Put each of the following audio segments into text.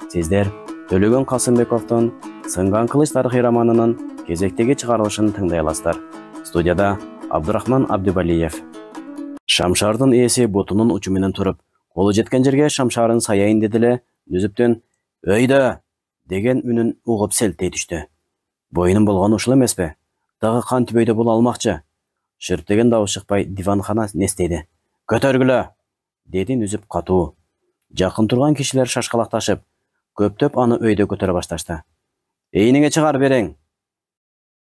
Сиздер Төлөгөн Касымбековдун Сынган кылыч тарыхый романынын кезектеги чыгарылышын тыңдай аласыздар. Студияда Абдурахман Абдибалиев. Шамшардын ээси бутунун учу менен туруп, колу жеткен жерге шамшарын саяйын дедиле, Нүзүптөн «Өйдө!» деген үнүн угуп селтей түштү. Бойунун болгону ушул эмеспи? Дагы кантип өйдө боло алмакчы? Шырттеген дабыш чыкпай диванхана нестейди. «Көтөргүлө!» деди Нүзүп катуу. Жакын турган кишилер шашкалакташып, көптөп аны өйдө көтөрө башташты. «Эйниңе чыгар берең!»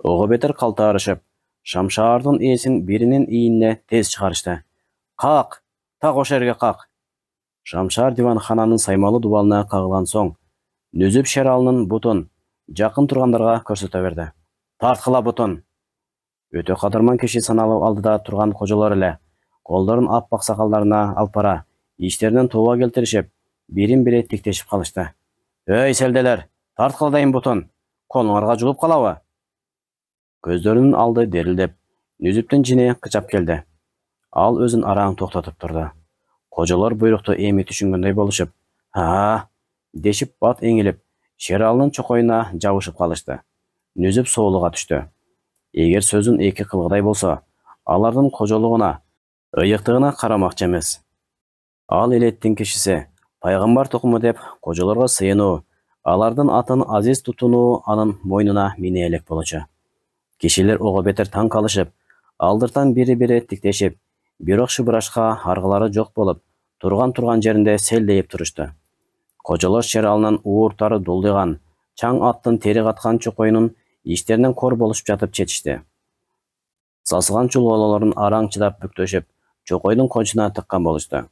Ого бетер калтаарышып, Шамшардын ээсин биринин ийине тез чыгарышты. «Как! Так ошо жерге как!» Шамшар диванхананын саймалуу дубалына кагылган соң, Нүзүп Шералынын бутун жакын тургандарга көрсөтө берди. «Тарткыла бутун!» Өтө кадырман киши саналып алдыда турган кожолор эле, колдорун аппак сакалдарына алып бара, иштеринен тууба келтиришип, бирин-бири тиктешип калышты. «Өй селделер, тарткыла бутун, колуңарга жугуп калабы?» Көздөрүнүн алды дерилдеп, Нүзүптүн жини кычап келди. Ал өзүн араң токтотуп турду. Кожолор буйрукту эми түшүнгөндөй болушуп, «Ха!» дешип бат эңилип, Шералынын чокоюна жабышып калышты. Нүзүп соолуга түштү. Эгер сөзүн эки кылгыдай болсо, алардын кожолугуна, ыйыктыгына карамакчы эмес. Ал элеттин кишиси, пайгамбар тукуму деп кожолорго сыйынуу, алардын атын азиз тутунуу анын мойнуна мине элек болчу. Кишилер ого бетер таң калышып, алдыртан бири-бири тиктешип, бирок шыбырашка аргылары жок болуп, турган жеринде селдейип турушту. Кожолор Шералынын ууртары дулдуйган, чаң аттын тери каткан чокоюнун иштеринен кор болушуп жатып четишти. Сасыган чулгололорун араң чыдап бүктөшүп, чокойдун кончуна тыккан болушту.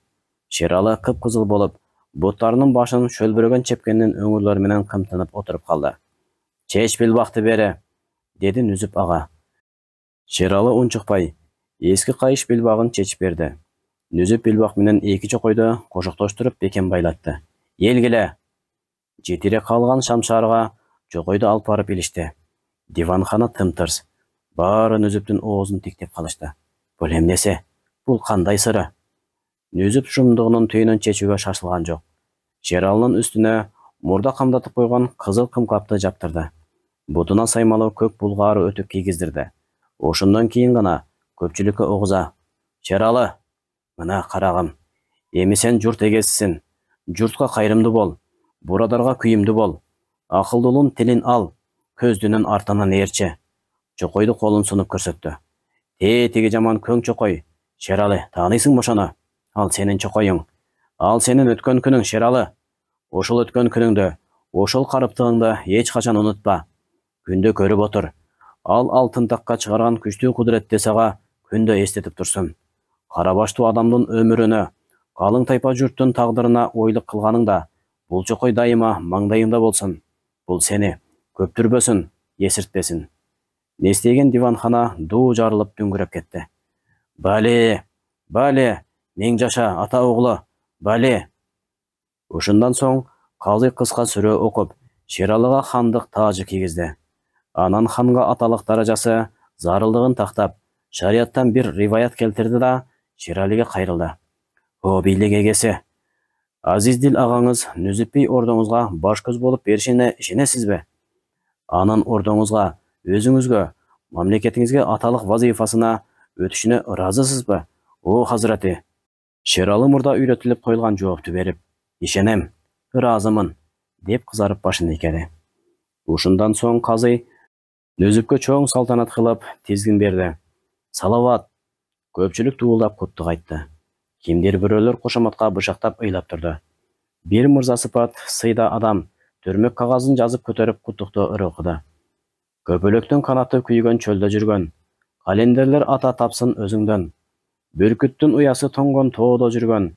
Шералы кыпкызыл болуп, буттарынын башын шөлбүрөгөн чепкенин өңүрлөрү менен кымтынып отуруп калды. «Чеч билбакты бери!» деди Нүзүп ага. Шералы унчукпай, эски кайыш билбагын чечип берди. Нүзүп билбак менен эки чокойду кошоктоштуруп бекем байлатты. «Элгиле!» Жетире калган Шамшарга чокойду алып барып илишти. Диванхана тымтырс. Баары Нүзүптүн оозун тиктеп калышты. «Бул эмнеси? Бул кандай сыры?» Нүзүп шумдугунун түйүнөн чечүүгө шашылган жок. Шералынын үстүнө мурда камдатып койгон кызыл кымкапты жаптырды. Бутуна саймалуу көк булгаары өтүп кийгиздирди. Ошондон кийин гана көпчүлүккө угуза: «Шералы, мына карагым, эми сен журт эгесисиң. Журтка кайрымдуу бол, бурадарга күйүмдүү бол. Акылдуулун тилин ал, көздүнүн артынан ээрчи». Чокойду колун сунуп көрсөттү. «Тиги жаман көң чокой. Шералы, тааныйсың ошону? Ал сенин чокоюң. Ал сенин өткөн күнүң, Шералы. Ошол өткөн күнүңдү, ошол карыптыгыңды эч качан унутпа. Күндө көрүп отур. Ал алтын такка чыгарган күчтүү кудуретти сага күндө эстетип турсун. Кара баштуу адамдын өмүрүнө, калың тайпа журттун тагдырына ойлук кылганыңда, бул чокой дайыма маңдайыңда болсун. Бул сени көптүрбөсүн, эсиртпесин». Нестеген диванхана дуу жарылып дүңгүрөп кетти. «Бали, бали, миң жаша ата оглу, бали!» Ушундан соң казый кыска сүрө окуп, Шералыга хандык таажы кийгизди. Анан ханга аталык даражасы зарылдыгын тактап, шарияттан бир риваят келтирди да Шералиге кайрылды. «О бийлик эгеси, Азиздил агаңыз Нүзүп бей ордоңузга баш көз болуп беришине ишенесизби? Анын ордоңузга, өзүңүзгө, мамлекетиңизге аталык вазифасына өтүшүнө ыраазысызбы, о хазыраты?» Шералы мурда үйрөтүлүп коюлган жоопту берип, «Ишенем, ыраазымын», деп кызарып башын ийкеди. Ушундан соң казый Нүзүпкө чоң салтанат кылып тизгин берди. «Салават!» Көпчүлүк дуулдап куттук айтты. Кимдир бирөөлөр кошоматка бышактап ыйлап турду. Бир мырза сыпат сыйда адам төрмөк кагазын жазып көтөрүп куттуктоо ыры окуду. «Көпөлөктүн канаты күйгөн чөлдө жүргөн, календерлер ата тапсын өзүңдөн. Бүркүттүн уясы тоңгон тоодо жүргөн,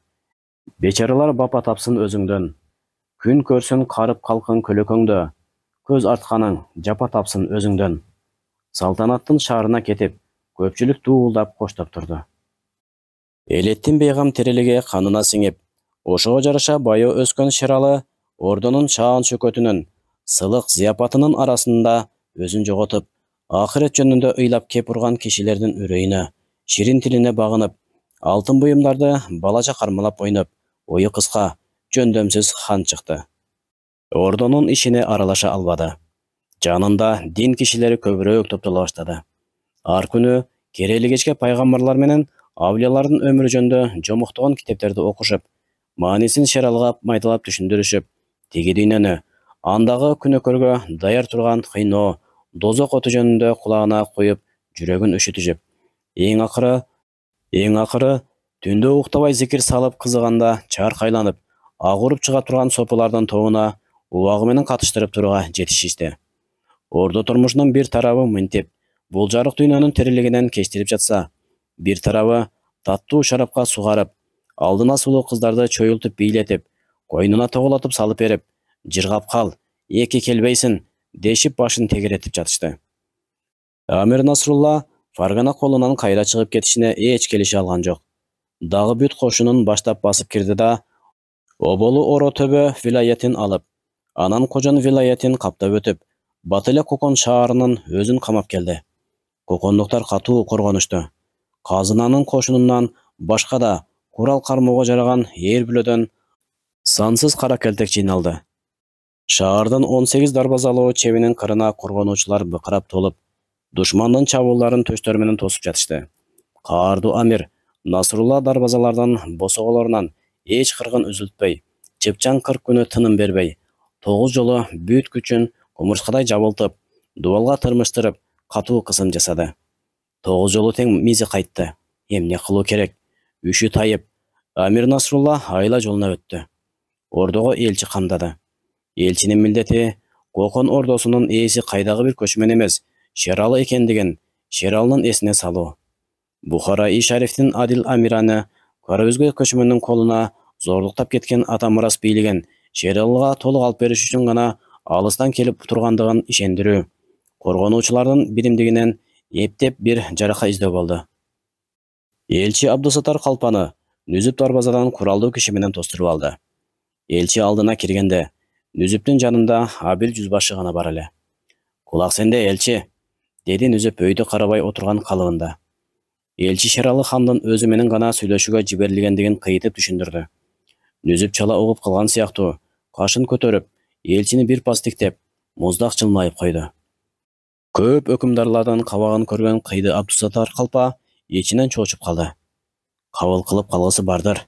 бечаралар бапа тапсын өзүңдөн. Күн көрсүн карып калкын көлөкөңдө, көз артканың жапа тапсын өзүңдөн». Салтанаттын шаарына кетип, көпчүлүк дуулдап коштоп турду. Элеттин бейгам тирилиги канына сиңип, ошого жараша байы өскөн Шералы ордонун шаан шөкөтүнүн, сылык зыяпатынын арасында өзүн жоготуп, ахирет жөнүндө ыйлап кеп урган кишилердин үрөйүнө, ширин тилине багынып, алтын буюмдарды балача кармалап ойноп, ою кыска, жөндөмсүз хан чыкты. Ордонун ишине аралаша албады. Жанында дин кишилери көбүрөөк топтоло баштады. Ар күнү керели кечке пайгамбарлар менен авлиялардын өмүрү жөнүндө жомуктогон китептерди окушуп, маанисин шералгап, майдалап түшүндүрүшүп, тиги дүйнөнү, андагы күнөөкөргө даяр турган кыйноо, дозок оту жөнүндө кулагына коюп, жүрөгүн өшүтүшүп, эң акыры түндө уктабай зикир салып кызыганда чаркайланып, агуруп чыга турган сопулардын тобуна убагы менен катыштырып турууга жетишишти. Ордо турмушунун бир тарабы мынтип, бул жарык дүйнөнүн тирилигинен кечтирип жатса, бир тарабы таттуу шарапка сугарып, алдына сулуу кыздарды чоюлтуп бийлетип, койнуна тоголотуп салып берип, жыргап кал, эки келбейсиң, дешип башын тегеретип жатышты. Амир Насрулла Фаргана колунан кайра чыгып кетишине эч келише алган жок. Дагы бүт кошунун баштап басып кирди да, Оболу Оро төбө вилаятин алып, анан Кожон вилаятин каптап өтүп, Батыле Кокон шаарынын өзүн камап келди. Кокондуктар катуу коргонушту. Казынанын кошунунан башка да курал кармоого жараган эр бүлөдөн сансыз кара келтек жыйналды. Шаардын 18 дарбазалуу чебинин кырына коргонуучулар быкырап толуп, душмандын чабуулдарын төштөр менен тосуп жатышты. Каардуу Амир Насрулла дарбазалардын босоголорунан эч кыргын үзүлтпөй, чыпчаң 40 күнү тыным бербей, 9 жолу бүт күчүн кумурскадай жабылтып, дубалга тырмыштырып, катуу кысым жасады. 9 жолу тең мизи кайтты. Эмне кылуу керек? Үшү тайып, Амир Насрулла айла жолуна өттү. Ордого элчи камдады. Элчинин милдети Кокон ордосунун ээси кайдагы бир көчмөн эмес, Шералы экендигин Шералынын эсине салуу. Бухара-и Шарифтин Адил Амираны Карабүзгө көчмөнүн колуна зорлуктап кеткен ата мурас бийлигин Шералыга толук алып бериш үчүн гана алыстан келип тургандыгын ишендирүү, коргонуучулардын биримдигинен эптеп бир жарака издөө болду. Элчи Абдусаттар Калпаны Нүзүп дарбазадан куралдуу киши менен тостуруп алды. Элчи алдына киргенде, Нүзүптүн жанында Абил жүзбашы гана бар эле. «Кулак сенде, элчи», деди Нүзүп өйдө карабай отурган калыбында. Элчи Шералы хандын өзү менен гана сүйлөшүүгө жиберилгендигин кыйытып түшүндүрдү. Нүзүп чала угуп калган сыяктуу, кашын көтөрүп, элчини бир пас тиктеп, муздак жылмайып койду. Көп өкүмдарлардын кабагын көргөн кыйды Абдусаттар Калпа ичинен чоочуп калды. Кабыл кылып калгысы бардыр.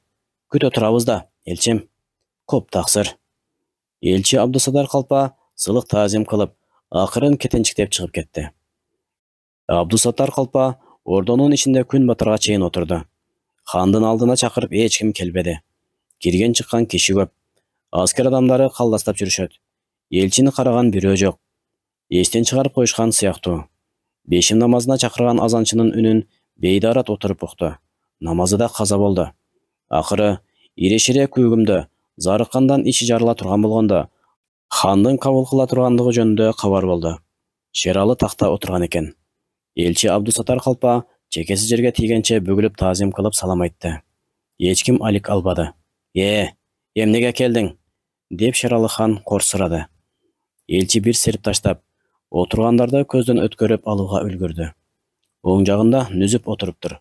Күтө турабыз да, элчим. Коп таксыр. Элчи Абдусаттар Калпа сылык таазим кылып, акырын кетенчиктеп чыгып кетти. Абдусаттар Калпа ордонун ичинде күн батарга чейин отурду. Хандын алдына чакырып эч ким келбеди. Кирген чыккан киши көп. Аскер адамдары калдастап жүрүшөт. Элчини караган бирөө жок. Эстен чыгарып коюшкан сыяктуу. Бешим намазына чакырган азанчынын үнүн бейдарат отуруп укту. Намазы да каза болду. Акыры ирешире күүгүмдө зарыккандан ичи жарыла турган болгондо хандын кабыл кыла тургандыгы жөнүндө кабар болду. Шералы такта отурган экен. Элчи Абдусаттар Калпа чекеси жерге тийгенче бүгүлүп таазим кылып салам айтты. Эч ким алик албады. Эмнеге келдиң? Деп Шералы хан корсурады. Элчи бир серип таштап, отургандарды көздөн өткөрүп алууга үлгүрдү. Оң жагында Нүзүп отуруптур.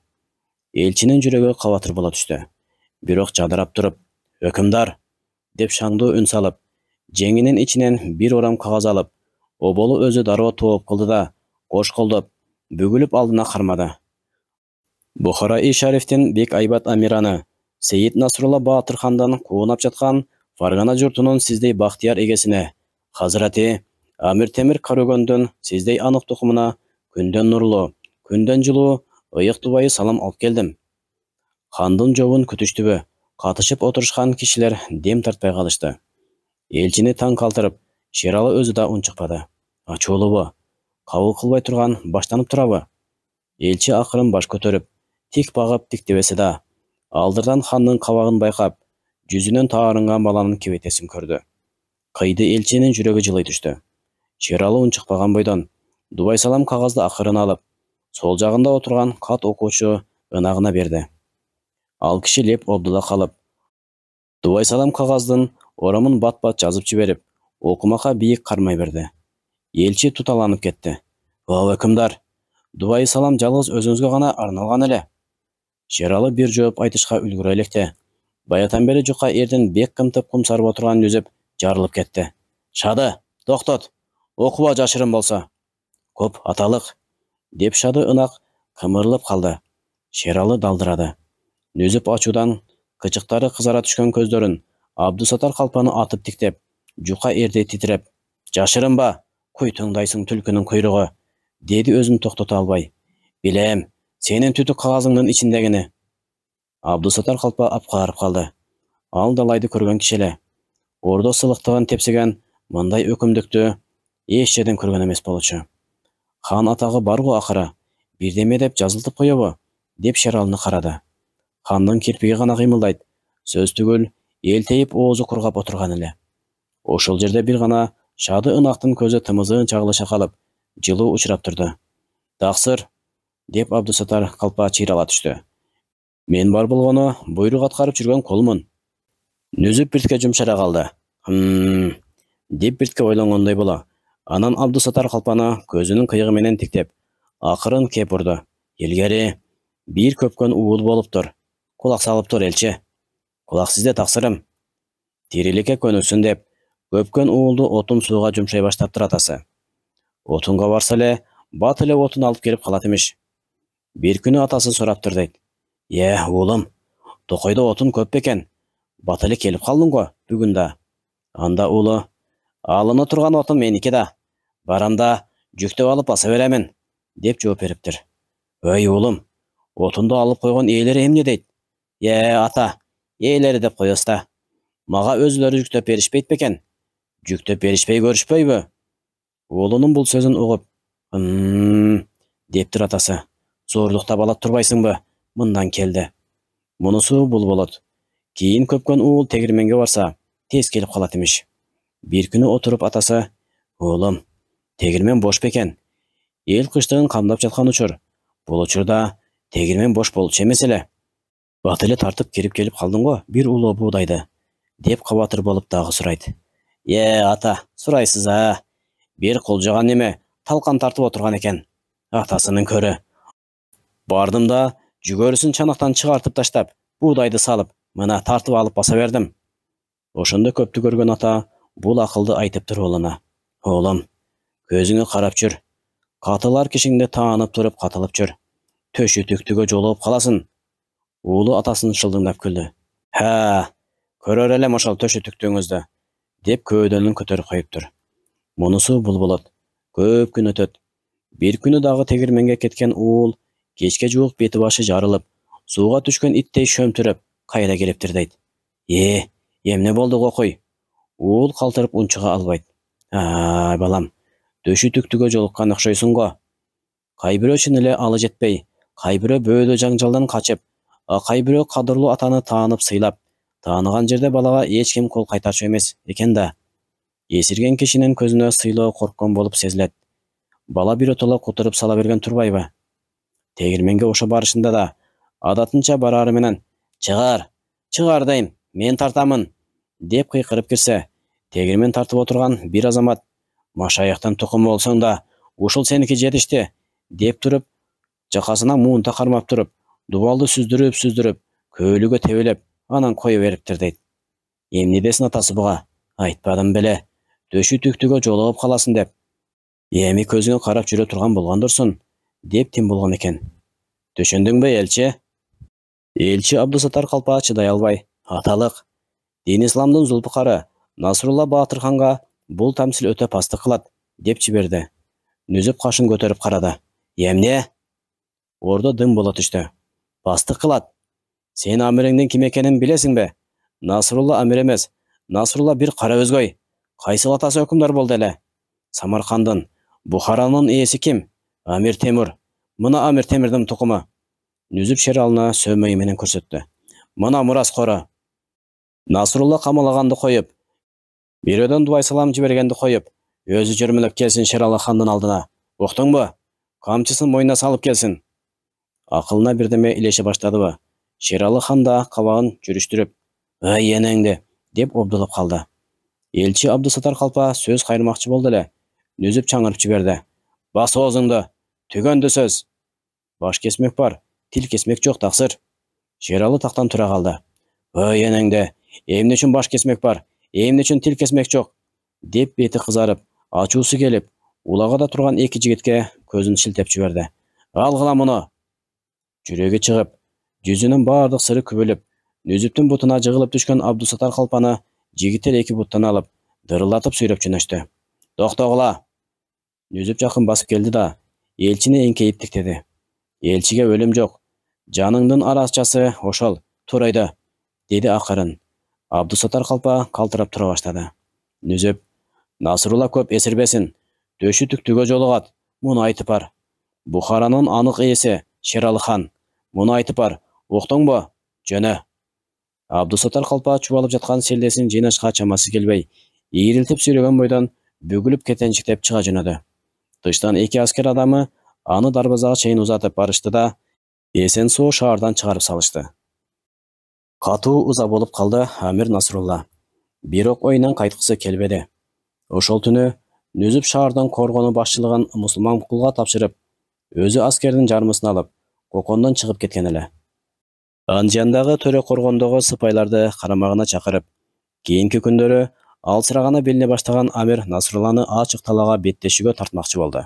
Элчинин жүрөгү кабатыр боло түштү. Бирок жадырап туруп, «Өкүмдар», деп шаңдуу үн салып, жеңинин ичинен бир орам кагаз алып, Оболу өзү дароо тооп кылды да, кош колдоп, бүгүлүп алдына кармады. Бухара-и Шарифтин Бек Айбат Амираны Сейит Насрулла Баатыр хандан куунап жаткан Фаргана журтунун сиздей бактыяр эгесине, Хазырати Амир Темир Карөгөндүн сиздей анык тукумуна күндөн нурлуу, күндөн жылуу, ыйык тубайы салам алып келдим. Хандын жобун күтүштүбү, катышып отурушкан кишилер дем тартпай калышты. Элчини таң калтырып, Шералы өзү да унчукпады. Ачуулубу? Кабыл кылбай турган баштанып турабы? Элчи акырын баш көтөрүп, тик багып тиктебеси да, алдырдан хандын кабагын байкап, жүзүнөн таарынган баланын кебетесин көрдү. Кыйды элчинин жүрөгү жылый түштү. Шералы унчукпаган бойдон дубай салам кагазды акырын алып, сол жагында отурган кат окуучу ынагына берди. Ал киши леп болду да калып, дубай салам кагаздын орамын бат-бат жазып жиберип, окумакка бийик кармай берди. Элчи туталанып кетти. «Өкүмдар, дубай салам жалгыз өзүңүзгө гана арналган эле». Шералы бир жооп айтышка үлгүрө электе, баятан бери жука эрдин бек кымтып кумсарып отурган Нүзүп жарылып кетти. Шады, тоқтот, оқуа жашырын болса. Көп аталық, деп Шады ынақ қымырлып қалды. Шералы далдырады. Нөзіп ачудан кычықтары қызара түшкен көздерін Абдусатар қалпаны атып тіктеп, жұқа ерде титреп, жашырын ба, қой тыңдайсың түлкінің құйрығы, деді өзін тоқтата албай. Білем, сенің түтік қағазыңның içindегіні. Абдусатар қалпа апқарып қалды. Ал далайды көрген кішелі. Орда сылықтығын тепсіген мындай өкімдікті еш жерден көрген емес болушы. Хан атағы бар ғой ақыры, бірдеме деп жазылтып қойыбы, деп Шералыны қарады. Ханның кирпигі ғана қимылдайды, сөз түгіл, елтейіп оозы құрғап отырған әлі. Ошол жерде бір ғана Шады ынақтың көзі тымызын чағылыша қалып, жылу ұшырап тұрды. Тақсыр, деп Абдусатар қалпа чирала түшті. Мен бар болғаны бұйрық атқарып жүрген қолмын. Нөзіп біртке жұмшара қалды. Деп біртке ойланғандай бола. Анан Абдусатар қалпаны көзінің қиығыменен тіктеп, ақырын кеп ұрды. Елгері, бір көпкен уыл болып тұр. Құлақ салып тұр, елші. Құлақ сізде тақсырым. Тирилікке көніксін деп, көпкен уылды отын суға жұмшай баштаптыр атасы. Отынға барсале, батылы отын алып келіп қалатымеш. Bir күні атасы сұраптыр дейді. Уылым, тоқойда отын көп бекен. Батылы келіп қалдың ғой, бүгінда. Анда ұлы, алыны тұрған отын менікі да. Барамда жүктеп алып баса беремін, деп жооп беріптір. Өй ұлым, отынды алып қойған иелері емне дейді. Ата, иелері деп қойыста. Маға өзілері жүктеп берішпейді бекен. Жүктеп берішпей көрішпей бі? Ұлының бұл сөзін ұғып, дептір атасы. Зорлықта балат тұрбайсың бі? Мындан келді. Мұнысы бұл болады. Кейін көпкен уыл тегірменге барса, тез келіп қалатымеш. Bir күні отырып атасы, ұлым, тегірмен бош бекен. Ел қыштығын қамдап жатқан ұшыр. Бұл ұшырда тегірмен бош болушы емеселе. Батылы тартып керіп келіп қалдың ғой, бір ұлы буğdайды, деп қабатыр болып дағы сұрайды. Ата, сұрайсыз Bir қолжаған неме, талқан тартып отырған екен. Атасының көрі. Бардым да, жүгөрісін чанақтан шығартып таштап, буğdайды салып, мына тартып алып баса бердім. Ошында көпті көрген ата, бұл ақылды айтып тұр олына. Олым, көзіңе қарап жүр. Қатылар кешіңде таанып тұрып қатылып жүр. Төші түктіге жолығып қаласын. Улы атасын шылдыңдап күлді. Көрер әлем ошал төші түктіңізді, деп көйдөнін көтеріп қойып тұр. Мұнысы бұл болады. Көп күн өтөт. Bir күні дағы тегірменге кеткен уыл, кешке жуық беті башы жарылып, суға түшкен иттей шөмтіріп, қайда келіптір дейді. Емне болды қой? Уыл қалтырып ұншыға албайды. Балам, төші түктіге жолыққан ұқшайсың ғой. Қайбірі шынылы алы жетпей, қайбірі бөлі жаңжалдан қачып, қайбірі қадырлы атаны таанып сыйлап, таныған жерде балаға ешкім қол қайтаршы емес екен да. Есірген кешінің көзіне сыйлы қорққан болып сезіледі. Бала бір отыла құтырып сала берген тұрбайбы. Тегірменге оша барышында да, адатынша барары менен, шығар дейм, мен тартамын, деп қиқырып кірсе, тегірмен тартып отырған бір азамат, машаяқтан тұқым болсаң да, ушыл сенікі жетішті, деп тұрып, жақасына муынта қармап тұрып, дуалды сүздіріп, көйлігі тевелеп, анан қойы беріптір дейді. Емнедесін атасы бұға, айтпадым біле, төші түктіге жолығып қаласын деп. Еми көзіңе қарап жүре тұрған болған дұрсын, деп тем болған екен. Төшендің бе, елші? Елші Абдусатар қалпа чыдай албай, аталық, дин исламдың зұлпықары Насрулла Батыр ханға бұл тәмсіл өте пасты қылат, деп жіберді. Нөзіп қашын көтеріп қарады. Емне? Орда дым бола түшті. Пасты қылат. Сен амиріңдің кім екенін білесің бе? Насрулла амир емес, Насрулла бір қара өзгөй. Қайсыл атасы өкімдар болды әлі? Самарқандың, Бұхараның иесі кім? Амир Темір. Мына Амир Темірдің тұқымы. Нөзіп Шералына сөмейменен көрсетті. Мына Мұрас қоры. Насрулла қамалағанды қойып, Береден дуай салам жібергенді қойып, өзі жүрміліп келсін Шералы ханның алдына. Оқтың бі? Қамчысын мойнына салып келсін. Ақылына бірдеме илеше баштады бі. Шералы хан да қабағын жүріштіріп, енеңді, деп обдылып қалды. Елші Абдусатар қалпа сөз қайырмақчы болды әлі. Нөзіп чаңырып жіберді. Бас оғызыңды, түгенді сөз. Баш кесмек бар, тил кесмек жоқ, тақсыр. Шералы тақтан тұра қалды. Енеңді, емне үшін баш кесмек бар, емне үшін тил кесмек жоқ. деп беті қызарып, ачуысы келіп, улағада тұрған екі жігітке көзін шілтеп жіберді. Алғыла мұны! Жүрегі шығып, жүзінің бардық сыры күбіліп, Нүзіптің бұтына жығылып түшкен Абдусатар қалпаны жігіттер екі бұттан алып, дырылдатып сүйреп жөнөштү. Тоқтоғыла! Нүзіп жақын басып келді да, елчіні еңкейіп тіктеді. Елчіге өлім жоқ, жаныңдың арасчасы ошол, турайды, деді ақырын. Абдусатар қалпа қалтырап тұра баштады. Нүзіп, Насырулла көп есірбесін, төші түктіге жолығат, мұны айтып бар. Бұхараның анық иесі Шералы хан, мұны айтып бар, оқтың бо, жөні. Абдусатар қалпа чубалып жатқан селдесін жинашқа чамасы келбей, иірілтіп сүйреген бойдан бүгіліп кетеншіктеп шыға жөнөдү. Тыштан екі аскер адамы аны дарбазаға чейин узатып барышты да, есен суу шаардан чыгарып салышты. Катуу ыза болуп калды Амир Насрулла. Бирок ойынан кайткысы келбеди. Ошол түнү Нүзүп шаардан коргону башчылыгын мусулман кулга тапшырып, өзү аскердин жармысын алып, Кокондон чыгып кеткен эле. Анжандагы төрө коргондогу сыпайларды карамагына чакырып, кийинки күндөрү алсыраганы билине баштаган Амир Насрулланы ачык талаага беттешүүгө тартмакчы болду.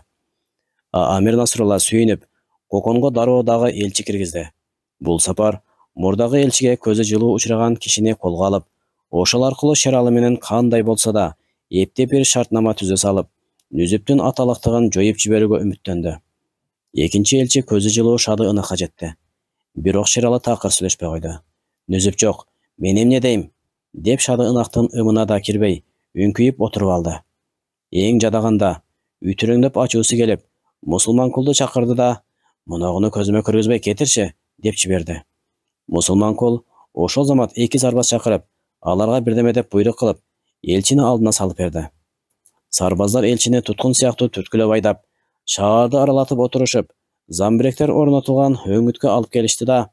Амир Насрулла сүйүнүп, Коконго дароо дагы элчи киргизди. Бул сапар мурдагы элчиге көзү жылуу учураган кишини колго алып, ошол аркылуу Шералы менен кандай болсо да эптеп бир шартнама түзө салып, Нүзүптүн аталыктыгын жоюп жиберүүгө үмүттөндү. Экинчи элчи көзү жылуу Шады ынакка жетти. Бирок Шералы такыр сүйлөшпөй койду. Нүзүп жок, мен эмне дейм, деп Шады ынактын ымына да кирбей, үңкүйүп отуруп алды. Эң жадаганда үтүрөңдөп ачуусу келип, мусулман кулду чакырды да, муногуну көзүмө көргөзбөй кетирчи, деп жиберди. Мусулман кул ошол замат эки сарбаз чакырып, аларга бирдеме деп буйрук кылып, элчини алдына салып берди. Сарбаздар элчини туткун сыяктуу түрткүлөп айдап, шаарды аралатып отурушуп, замбиректер орнотулган өңүткө алып келишти да,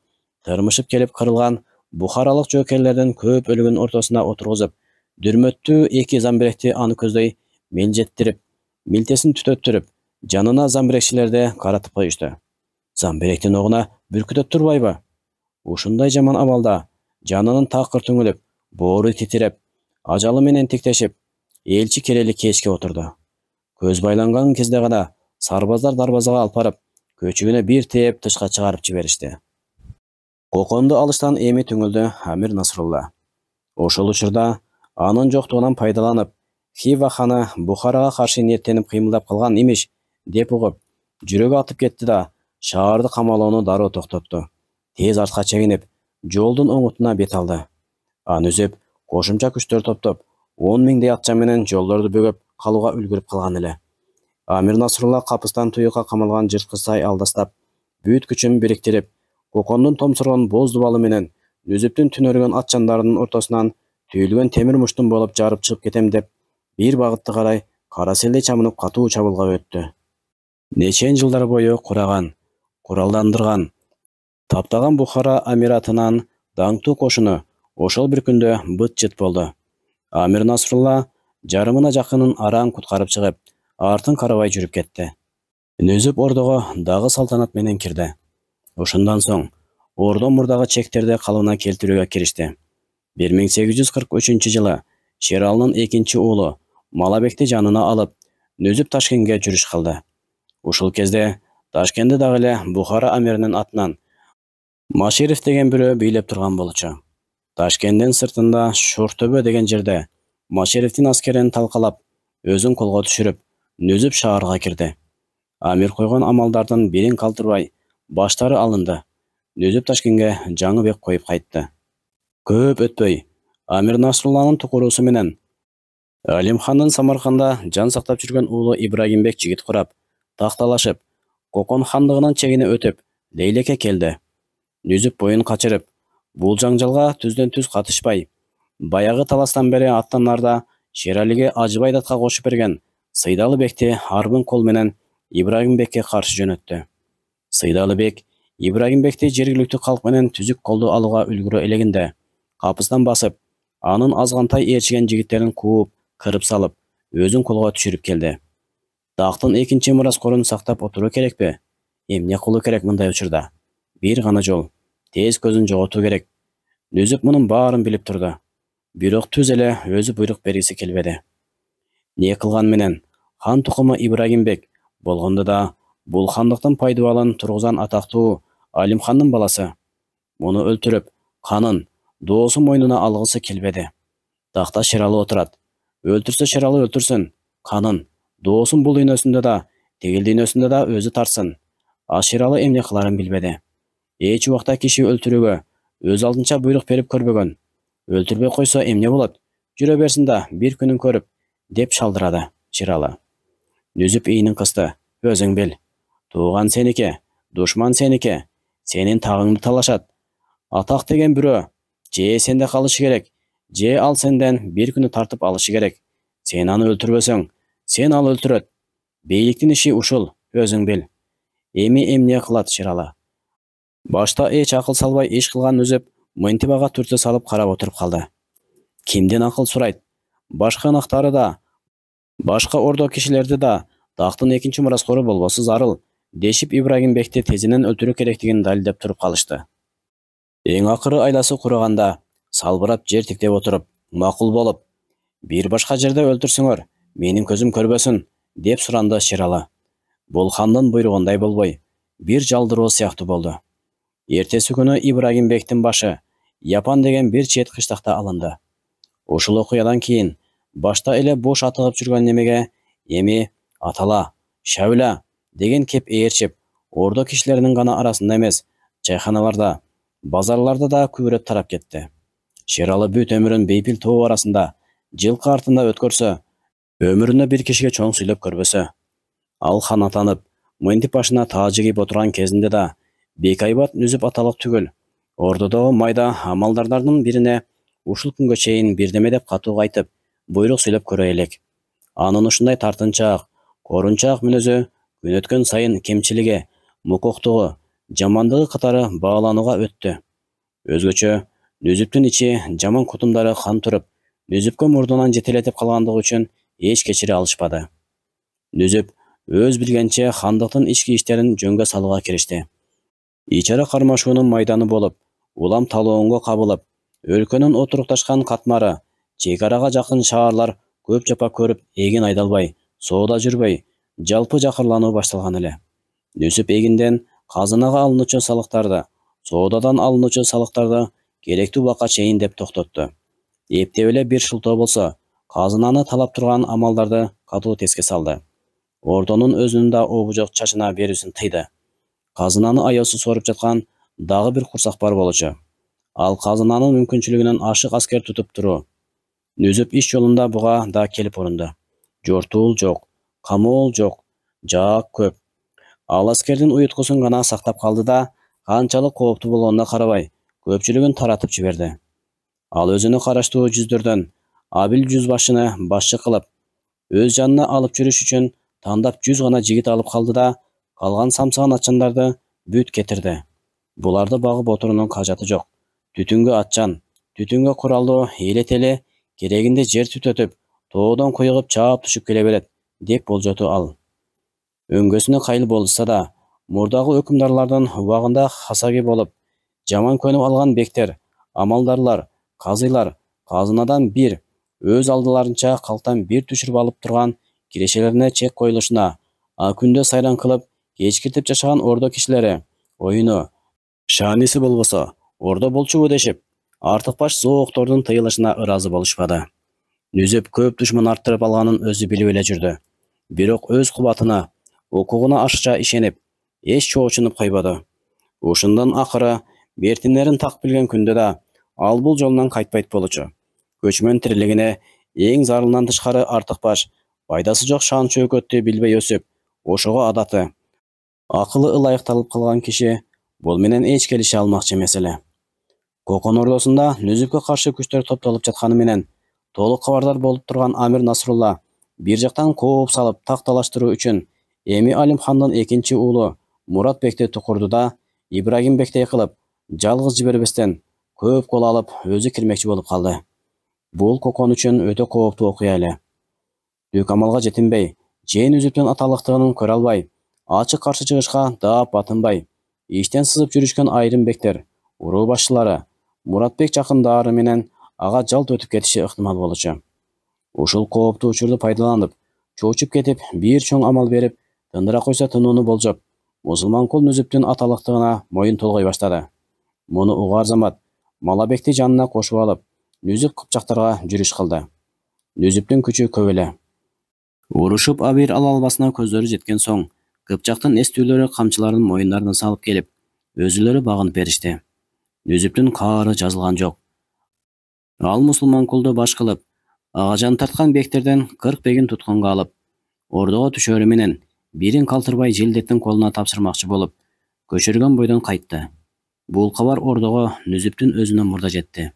тырмышып келип кырылган бухаралык жоокерлердин көп өлүгүн ортосуна отургузуп, дүрмөттүү эки замбиректи аны көздөй мелжеттирип, милтесин түтөттүрүп, жанына замбирекчилерди каратып коюшту. Замбиректин огуна бүркүтөп турбайбы? Ушундай жаман абалда жанынын такыр түңүлүп, боору титиреп, ажалы менен тиктешип, элчи керели кечке отурду. Көз байланган кезде гана сарбаздар дарбазага алып барып, көчүгүнө бир тээп тышка чыгарып жиберишти. Коконду алыштан эми түңүлдү Амир Насрулла. Ошол учурда анын жоктугунан пайдаланып, Хива ханы Бухарага каршы ниеттенип кыймылдап калган имиш, деп угуп, жүрөгү атып кетти да, шаарды камалоону дароо токтотту. Тез артка чегинип, жолдун оңутуна бет алды. Нүзүп кошумча күчтөр топтоп, 10 миңдей атча менен жолдорду бөгөп калууга үлгүрүп калган эле. Амир Насрулла капыстан туюкка камалган жырткыстай алдастап, бүт күчүн бириктирип, Кокондун томсургон боз дубалы менен Нүзүптүн түнөргөн атчандарынын ортосунан түйүлгөн темир муштун болуп жарып чыгып кетем деп, бир багытты карай кара селдей чамынып катуу чабуулга өттү. Нечен жылдар бою кураган, куралдандырган, таптаган Бухара амиратынан даңктуу кошуну ошол бир күндө быт-жыт болду. Амир Насрулла жарымына жакынын араң куткарып чыгып, артын карабай жүрүп кетти. Нүзүп ордого дагы салтанат менен кирди. Ошондан соң ордо мурдагы чектерди калыбына келтирүүгө киришти. 1843 жылы Шералынын экинчи уулу Малабекти жанына алып, Нүзүп Ташкентке жүрүш кылды. Ушул кезде Ташкентти дагы эле Бухара амиринин атынан Маширев деген бирөө бийлеп турган болчу. Ташкенттин сыртында Шортөбө деген жерде Маширевдин аскерин талкалап, өзүн колго түшүрүп, Нүзүп шаарга кирди. Амир койгон амалдардын бирин калтырбай, баштары алынды. Нүзүп Ташкентке жаңы бек коюп кайтты. Көп өтпөй, Амир Насрулланын тукуруусу менен Алимхандын Самарканда жан сактап жүргөн уулу Ибрагимбек жигит курап, такталашып, Кокон хандыгынын чегине өтүп, Лейлекке келди. Нүзүп боюн качырып, бул жаңжалга түздөн түз катышпай, баягы таластан бери аттанарда Шералиге Ажыбайдатка кошуп берген Сыйдалы бекти арбын кол менен Ибрагимбекке каршы жөнөттү. Сыйдалы бек Ибрагимбекти жергиликтүү калк менен түзүк колду алууга үлгүрө элегинде, капыстан басып, анын азгантай ээрчиген жигиттерин кууп, кырып салып, өзүн колго түшүрүп келди. Тактын экинчи мураскорун сактап отуруу керекпи? Эмне кылуу керек мындай учурда? Бир гана жол, тез көзүн жоготуу керек. Нүзүп мунун баарын билип турду. Бирок түз эле өзү буйрук бергиси келбеди. Не кылган менен хан тукуму Ибрагимбек болгондо да бул хандыктын пайдубалын тургузган атактуу Алимхандын баласы. Муну өлтүрүп, канын доосу мойнуна алгысы келбеди. Тахта Шералы отурат. Өлтүрсө Шералы өлтүрсүн, канын доосун бул дүйнөсүндө да, тигил дүйнөсүндө да өзү тарсын. А Шералы эмне кыларын билбеди. Эч убакта киши өлтүрүүгө өз алдынча буйрук берип көрбөгөн. Өлтүрбөй койсо эмне болот? Жүрө берсин да, бир күнүн көрүп, деп шалдырады Шералы. Нүзүп ийинин кысты. Өзүң бил. Тууган сеники, душман сеники. Сенин тагыңды талашат. Атак деген бирөө. Же сенде калышы керек, же ал сенден бир күнү тартып алышы керек. Сен аны өлтүрбөсөң, сен ал өлтүрөт. Бейликтин иши ушул, өзүң бил. Эми эмне кылат Шералы? Башта эч акыл салбай иш кылган Нүзүп мынтип ага түртө салып карап отуруп калды. Кимден акыл сурайт? Башка ынактары да, башка ордо кишилерди да тактын экинчи мураскору болбосу зарыл, дешип Ибрагимбекти тезинен өлтүрүү керектигин далилдеп туруп калышты. Эң акыры айласы кураганда, салбырап жер тиктеп отуруп, макул болуп, бир башка жерде өлтүрсөңөр, менин көзүм көрбөсүн, деп суранды Шералы. Бул хандын буйругундай болбой, бир жалдыроо сыяктуу болду. Эртеси күнү Ибрагимбектин башы Япан деген бир чет кыштакта алынды. Ушул окуядан кийин башта эле бош атыгып жүргөн немеге эми Атала, Шәүлә деген кеп ээрчип, ордо кишилеринин гана арасында эмес, чайханаларда, базарларда да күбөрөп тарап кетти. Шералы бүт өмүрүн бейпил тоо арасында, жылкы артында өткөрсө, өмүрүндө бир кишиге чоң сүйлөп көрбөсө. Ал хан атанып, мынтип башына тааж кийип отурган кезинде да Бекайбат Нүзүп аталык түгүл, ордодогу майда амалдардардын бирине ушул күнгө чейин бирдеме деп катуу айтып, буйрук сүйлөп көрө элек. Анын ушундай тартынчаак, корунчаак мүнөзү күн өткөн сайын кемчилиги, мукоктугу, жамандыгы катары бааланууга өттү. Өзгөчө Нүзүптүн ичи жаман кутумдары хан туруп, Нүзүпкө мурдунан жетелетип калгандыгы үчүн эч кечире алышпады. Нүзүп өз билгенче хандыктын ички иштерин жөнгө салууга киришти. Ич ара кармашуунун майданы болуп, улам талоонго кабылып, өлкөнүн отурукташкан катмары, чек арага жакын шаарлар көп жапа көрүп, эгин айдалбай, соода жүрбөй, жалпы жакырлануу башталган эле. Нүзүп эгинден казынага алынуучу салыктарды, соодадан алынуучу салыктарды керектүү убакка чейин деп токтотту. Эптеп эле бир шылтоо болсо, казынаны талап турган амалдарды катуу теске салды. Ордонун өзүнүн да обу жок чачына берүүсүн тыйды. Казынаны аяусыз соруп жаткан дагы бир курсак бар болчу. Ал казынанын мүмкүнчүлүгүнөн ашык аскер тутуп туруу. Нүзүп иш жолунда буга да келип урунду. Жортуул жок, камоол жок, жаак көп. Ал аскердин уюткусун гана сактап калды да, канчалык кооптуу болгонуна карабай, көпчүлүгүн таратып жиберди. Ал өзүнө караштуу жүздөрдөн абил жүзбашчыны башчы кылып, өз жанына алып жүрүш үчүн тандап 100 гана жигит алып калды да, калган самсаган атчандарды бүт кетирди. Буларды багып отурунун кажаты жок. Түтүнгө атчан, түтүнгө куралдуу эле-теле керегинде жер түтөтүп, тоодон куйгуп чаап түшүп келе берет, деп болжоту ал. Өңгөсүнө кайыл болса да, мурдагы өкүмдарлардын убагында хасаги болуп, жаман көнүп алган бектер, амалдарлар, казыйлар казынадан бир, өз алдыларынча калктан бир түшүрүп алып турган кирешелерине чек коюлушуна, а күндө сайран кылып, кечкиртип жашаган ордо кишилери, оюну, шааниси болбосо, ордо болчубу дешип, артык баш зооктордун тыйылышына ыраазы болушпады. Нүзүп көп душман арттырып алганын өзү билип эле жүрдү. Бирок өз кубатына, укугуна ашыкча ишенип, эч чоочунуп койбоду. Ушундан акыры бертиндерин так билген күндө да ал бул жолунан кайтпайт болчу. Көчмөн тирилигине эң зарылынан тышкары артык баш, пайдасы жок шаан чөйкөттү билбей өсүп, ошого адаты, акылы ылайыкталып калган киши бул менен эч келише алмакчы эмес эле. Кокон ордосунда Нүзүпкө каршы күчтөр топтолуп жатканы менен толук кабардар болуп турган Амир Насрулла бир жактан кооп салып такталаштыруу үчүн эми Алимхандын экинчи уулу Муратбекти тукурду да, Ибрагимбектей кылып жалгыз жибербестен көп кол алып өзү кирмекчи болуп калды. Бул Кокон үчүн өтө кооптуу окуя эле. Түк амалга жетинбей, же Нүзүптүн аталыктыгын көрө албай, ачык каршы чыгышка даап батынбай, иштен сызып жүрүшкөн айрым бектер, уруу башчылары, Муратбек жакындары менен ага жалт өтүп кетиши ыктымал болчу. Ушул кооптуу учурду пайдаланып, чоочуп кетип, бир чоң амал берип, тындыра койсо тынууну болжоп, мусулманкул Нүзүптүн аталыктыгына моюн толгой баштады. Муну угар Замат Малабекти жанына кошуп алып, Нүзүп Кыпчактарга жүрүш кылды. Нүзүптүн күчү көп эле. Урушуп абийир ала албасына көздөрү жеткен соң, Кыпчактын эстүүлөрү камчыларын моюндарына салып келип, өзүлөрү багынып беришти. Нүзүптүн каары жазылган жок. Ал мусулманкулду баш кылып, агажан тарткан бектерден 40 бегин туткунга алып, ордого түшөрү менен бирин калтырбай Желдеттин колуна тапшырмакчы болуп, көчөргөн бойдон кайтты. Бул кабар ордого Нүзүптүн өзүнө мурда жетти.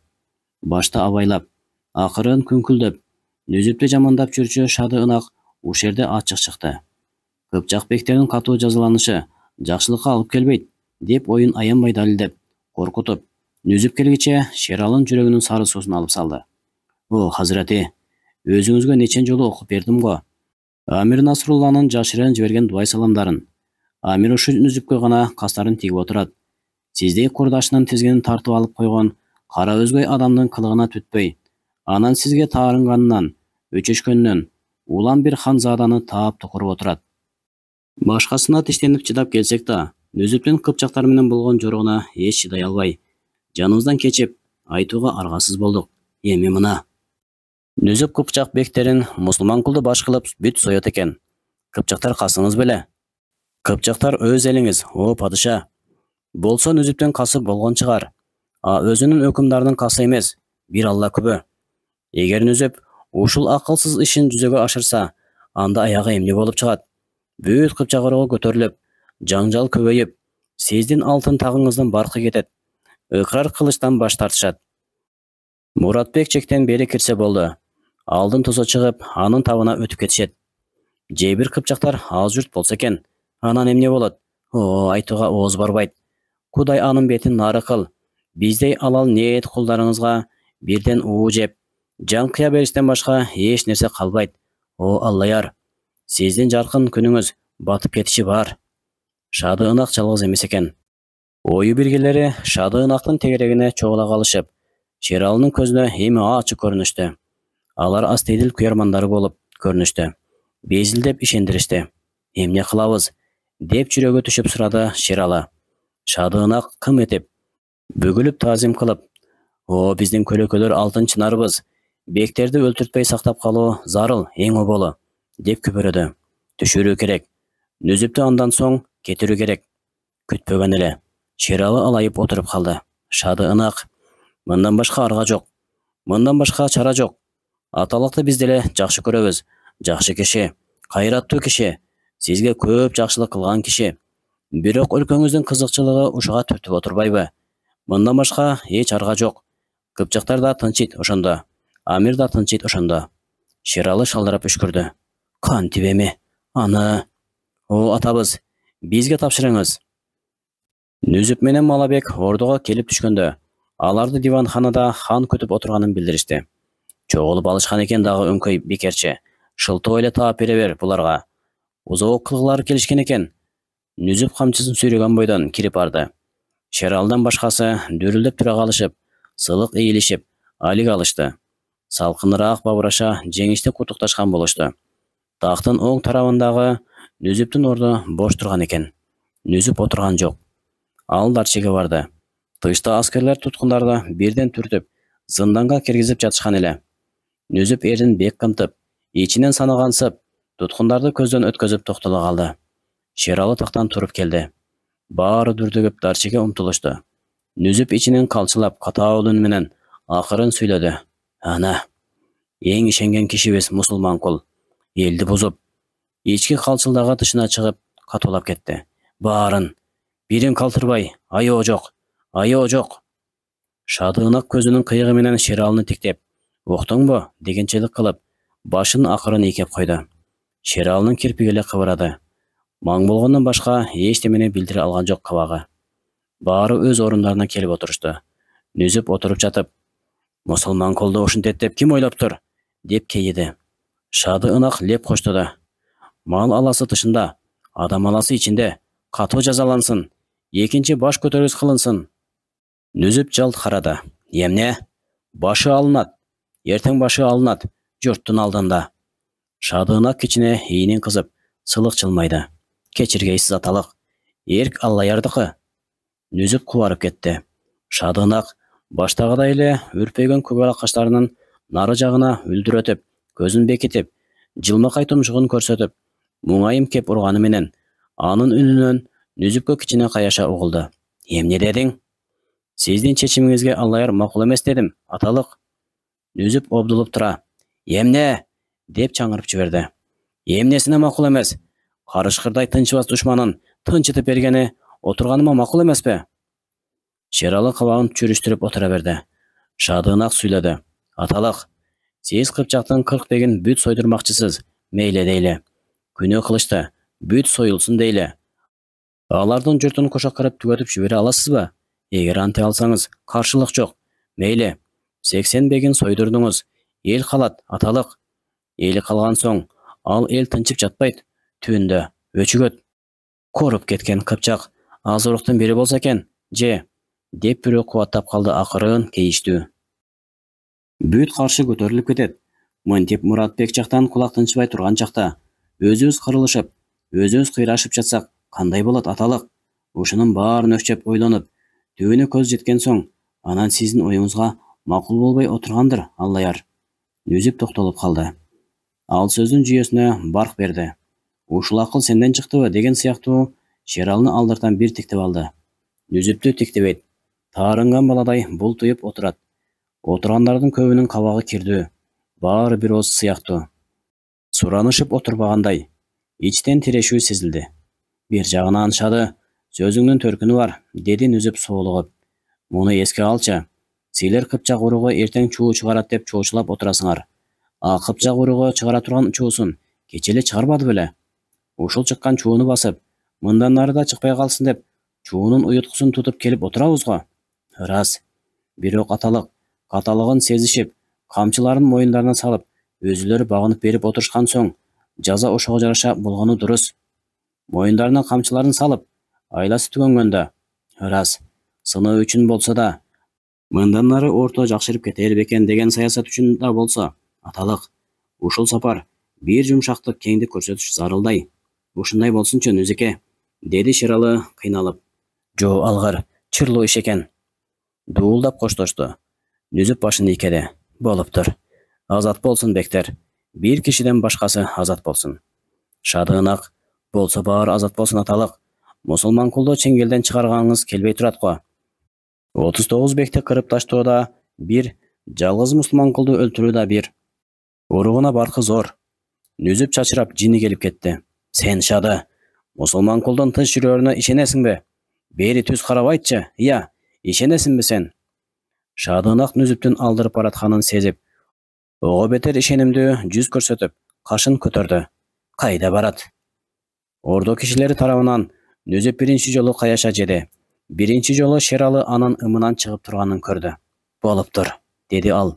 Башта абайлап, акырын күңкүлдөп, Нүзүптү жамандап жүрчү Шады Ынак ушерде ачык чыкты. Кыпчак бектеринин катуу жазаланышы жакшылыкка алып келбейт, деп оюн аянбай далилдеп, коркутуп, Нүзүп келгиче Шералынын жүрөгүнүн сары суусун алып салды. О, Хазирети, өзүңүзгө нечен жолу окуп бердим го. Амир Насрулланын жашырын жиберген дуай саламдарын. Амир ушу Нүзүпкө гана кастарын тигип отурат. Сиздей курдашынын тизгинин тартып алып койгон кара өзгөй адамдын кылыгына түтпөй, анан сизге таарынганынан, өчөшкөнүнөн улам бир ханзаданы таап тукуруп отурат. Башкасына тиштенип чыдап келсек да, Нүзүптүн Кыпчактар менен болгон жорогуна эч чыдай албай, жаныбыздан кечип, айтууга аргасыз болдук. Эми мына Нүзүп Кыпчак бектерин мусулманкулду баш кылып бүт соет экен. Кыпчактар касыңыз беле? Кыпчактар өз элиңиз, о падыша. Болсо Нүзүптүн касы болгон чыгар. А өзүнүн өкүмдарынын касы эмес, бир Алла күбө. Эгер Нүзүп ушул акылсыз ишин жүзөгө ашырса, анда аягы эмне болуп чыгат? Бүт Кыпчак орого көтөрүлүп, жаңжал көбөйүп, сиздин алтын тагыңыздын баркы кетет. Ыкрар кылычтан баш тартышат. Муратбек чектен бери кирсе болду. Алдын тосо чыгып, анын табына өтүп кетишет. Же бир Кыпчактар ал журт болсо экен, анан эмне болот? О, айтууга ооз барбайт. Кудай анын бетин нары кыл. Биздей алал ниет кулдарыңызга бирден уу жеп, жан кыя бериштен башка эч нерсе калбайт. О, Аллаяр, сиздин жаркын күнүңүз батып кетиши бар. Шады Ынак жалгыз эмес экен. Ою биргелери Шады Ынактын тегерегине чогула калышып, Шералынын көзүнө эми ачык көрүнүштү. Алар астейдил куярмандары болуп көрүнүштү. Безилдеп ишендиришти. Эмне кылабыз? Деп жүрөгү түшүп сурады Шералы. Шады Ынак кым этип, бүгүлүп таазим кылып, о, биздин көлөкөлөр алтын чынарыбыз. Бектерди өлтүртпөй сактап калуу зарыл, эң оболу, деп күбөрөдү. Түшүрүү керек. Нүзүптү андан соң кетирүү керек. Күтпөгөн эле Шералы алайып отуруп калды. Шады Ынак, мындан башка арга жок. Мындан башка чара жок. Аталыкты биз деле жакшы көрөбүз. Жакшы киши, кайраттуу киши, сизге көп жакшылык кылган киши. Бирок өлкөңүздүн кызыкчылыгы ушуга түртүп отурбайбы? Мындан башка эч арга жок. Кыпчактар да тынчыйт ошондо. Амир да тынчыйт ошондо. Шералы шалдырап үшкүрдү. Кантип эми? Аны... О, атабыз, бизге тапшырыңыз. Нүзүп менен Малабек ордого келип түшкөндө, аларды диванханада хан күтүп отурганын билдиришти. Чогулуп алышкан экен дагы өңкөй бекерчи. Шылтоо эле таап бере бер буларга. Узоок кылгылары келишкен экен. Нүзүп камчысын сүйрөгөн бойдон кирип барды. Шералдан башкасы дүрүлдөп тура калышып, сылык ийилишип, алик алышты. Салкыныраак бабыраша жеңиштүү куттукташкан болушту. Тактын оң тарабындагы Нүзүптүн орду бош турган экен. Нүзүп отурган жок. Ал Дарчиге барды. Тышта аскерлер туткундарды бирден түртүп, зынданга киргизип жатышкан эле. Нүзүп эрин бек кымтып, ичинен санагансып, туткундарды көздөн өткөзүп токтоло калды. Шералы тактан туруп келди. Баары дүрдүгүп Дарчиге умтулушту. Нүзүп ичинен калчылап катаа үн менен акырын сүйлөдү. Ана, эң ишенген кишибиз мусулманкул, элди бузуп, ички калчылдагы тышына чыгып катуулап кетти. Баарын, бирин калтырбай, айоо жок, айоо жок. Шады Ынак көзүнүн кыйыгы менен Шералыны тиктеп, уктуңбу дегенчелик кылып, башын акырын ийкеп койду. Шералынын кирпиги эле кыбырады. Маң болгондон башка эчтемени билдире алган жок кабагы. Баары өз орундарына келип отурушту. Нүзүп отуруп жатып, мусулманкулду ушинтип ким ойлоптур? Деп кейиди. Шады Ынак леп коштоду. Мал аласы тышында, адам аласы ичинде, катуу жазалансын, экинчи баш көтөрүс кылынсын. Нүзүп жалт карады. Эмне? Башы алынат. Эртең башы алынат. жұрттың алдында. Шадығынақ кичине ийинин кызып, сылык жылмайды. Кечиргейсиз аталык, эрк Аллаярдыкы. Нүзүп кубарып кетти. Шадығынақ баштагыдай эле үрпөйгөн көк каштарынын нары жагына үлдүрөтүп, көзүн бекитип, жылмакай тумшугун көрсөтүп, муңайым кеп урганы менен, анын үнүнөн Нүзүпкө кичине каяша угулду. Эмне дедиң? Сиздин чечимиңизге Аллаяр макул эмес дедим, аталык. Нүзүп обдулуп тура. Эмне? Деп чаңырып жиберди. Эмнесине макул эмес? Карышкырдай тынчыбас душманын тынчытып бергени отурганыма макул эмеспи? Шералы кабагын чүрүштүрүп отура берди. Шадығынақ сүйлөдү. Аталык, сиз Кыпчактын 40 бегин бүт сойдурмакчысыз, мейли дейли. Күнөө кылычты, бүт союлсун дейли. Алардын журтун кошоккырып түгөтүп жибере аласызбы? Эгер анте алсаңыз, каршылык жок. Мейли, 80 бегин сойдурдуңуз. Эл калат, аталык. Эли калган соң, ал эл тынчып жатпайт. Түндө өчүгөт. Коруп кеткен Кыпчак аз уруктун бири болсо экен, же, деп бирөө кубаттап калды акырын кейиштүү. Бүт каршы көтөрүлүп кетет. Мынтип Муратбек жактан кулак тынчыбай турган чакта, өзүбүз кырылышып, өзүбүз кыйрашып жатсак, кандай болот, аталык? Ушунун баарын өкчөп ойлонуп, түбүнө көз жеткен соң, анан сиздин оюңузга макул болбой отургандыр, Аллаяр. Нүзүп токтолуп калды. Ал сөздүн жүйөсүнө барк берди. Ушул акыл сенден чыктыбы деген сыяктуу Шералыны алдыртан бир тиктеп алды. Нүзүптү тиктебейт. Таарынган баладай бултуюп отурат. Отургандардын көбүнүн кабагы кирдүү. Баары бир ооз сыяктуу. Суранышып отурбагандай. Ичтен тирешүү сезилди. Бир жагынан Шады, сөзүңдүн төркүнү бар, деди Нүзүп соолугуп. Муну эске алчы. Силер Кыпчак уругу эртең чуу чыгарат деп чоочулап отурасыңар. А Кыпчак уругу чыгара турган чуусун кече эле чыгарбады беле? Ушул чыккан чууну басып, мындан нары да чыкпай калсын деп, чуунун уюткусун тутуп келип отурабыз го. Ырас. Бирок аталык, каталыгын сезишип, камчыларын моюндарына салып, өзүлөрү багынып берип отурушкан соң, жаза ошого жараша болгону дурус. Моюндарына камчыларын салып, айласы түгөнгөндө, ырас, сыноо үчүн болсо да, мындан нары орто жакшырып кетер бекен деген саясат үчүн да болсо, аталык, ушул сапар бир жумшактык кеңдик көрсөтүш зарылдай. Ушундай болсунчу, Нүзеке, деди Шералы кыйналып. Жо, алгыр, чырлуу иш экен. Дуулдап коштошту. Нүзүп башын ийкеди. Болуптур. Азат болсун бектер. Бир кишиден башкасы азат болсун. Шадығынақ, болсо баары азат болсун, аталык. Мусулман кулду чеңгелден чыгарганыңыз келбей турат го. 39 бекти кырып таштоодо бир, жалгыз мусулман кулду өлтүрүүдө бир. Уругуна баркы зор. Нүзүп чачырап жини келип кетти. Сен, Шады, мусулман кулдун тынч жүрөрүнө ишенесиңби? Бери түз карап айтчы, ия, ишенесиңби сен? Шадығынақ Нүзүптүн алдырып баратканын сезип, ого бетер ишенимдүү жүз көрсөтүп, кашын көтөрдү. Кайда барат? Ордо кишилери тарабынан Нүзүп биринчи жолу каяша жеди. Биринчи жолу Шералы анын ымынан чыгып турганын көрдү. Болуптур, деди ал.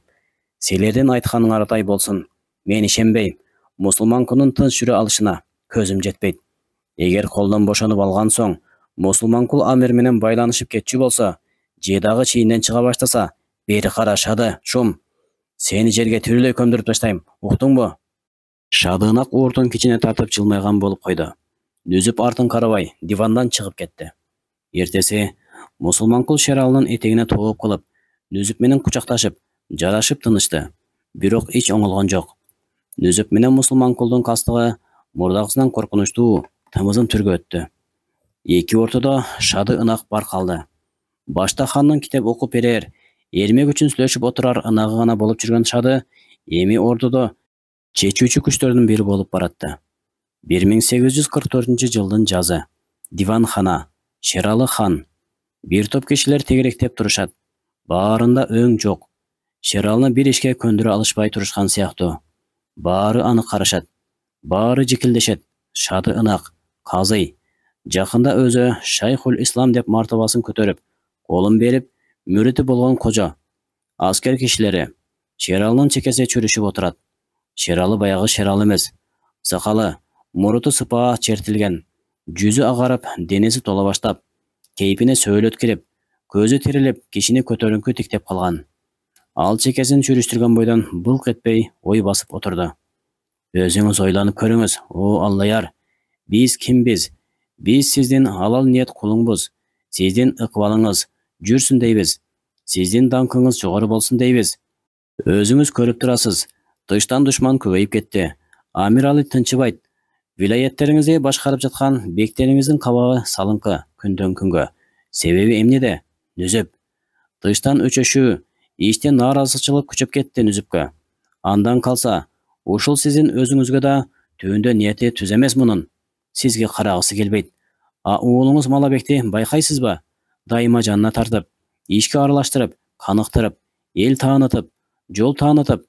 Силердин айтканыңардай болсун. Мен ишенбейм. Мусулман кулдун тынч жүрө алышына көзүм жетпейт. Эгер колдон бошонуп алган соң, мусулман кул амир менен байланышып кетчү болсо, же дагы чийинден чыга баштаса, бери кара, Шады, шум. Сени жерге тирүүлөй көмдүрүп таштайм, уктуңбу? Шадығынақ ууртун кичине тартып жылмайган болуп койду. Нүзүп артын карабай, дивандан чыгып кетти. Эртеси мусулман кул Шералынын этегине тооп кылып, Нүзүп менен кучакташып, жарашып тынышты. Бирок эч оңолгон жок. Нүзүп менен мусулман кулдун кастыгы мурдагысынан коркунучтуу, тымызын түргө өттү. Эки ортодо Шадығынақ бар калды. Башта хандын китеп окуп берер, эрмек үчүн сүйлөшүп отурар ынагы гана болуп жүргөн Шады эми ордодо чечүүчү күчтөрдүн бири болуп баратты. 1844 жылдын жазы. Диванхана, Шералы хан. Бир топ кишилер тегеректеп турушат. Баарында өң жок. Шералыны бир ишке көндүрө алышпай турушкан сыяктуу. Баары аны карашат. Баары жикилдешет. Шадығынақ, казый. Жакында өзү Шайхул Ислам деп мартабасын көтөрүп, колун берип, мүрити болгон кожо. Аскер кишилери. Шералынын чекеси чүрүшүп отурат. Шералы баягы Шералы эмес. Сакалы, муруту сыпаа чертилген. Жүзү агарып, денеси тола баштап, кейпине сөөлөт кирип, көзү тирилип, кишини көтөрүңкү тиктеп калган. Ал чекесин чүрүштүргөн бойдон былк этпей ой басып отурду. Өзүңүз ойланып көрүңүз, о Аллаяр. Биз кимбиз? Биз сиздин алал ниет кулуңбуз. Сиздин ыкыбалыңыз жүрсүн дейбиз. Сиздин даңкыңыз жогору болсун дейбиз. Өзүңүз көрүп турасыз, тыштан душман көбөйүп кетти. Амир Али тынчыбайт. Вилаяттериңизди башкарып жаткан бектериңиздин кабагы салыңкы күндөн күнгө. Себеби эмнеде? Нүзүп. Тыштан өчөшүү, иштен нааразычылык күчөп кетти Нүзүпкө. Андан калса, ушул сиздин өзүңүзгө да түбүндө ниети түз эмес мунун. Сизге карагысы келбейт. А уулуңуз Малабекти байкайсызбы? Дайыма жанына тартып, ишке аралаштырып, каныктырып, эл таанытып, жол таанытып.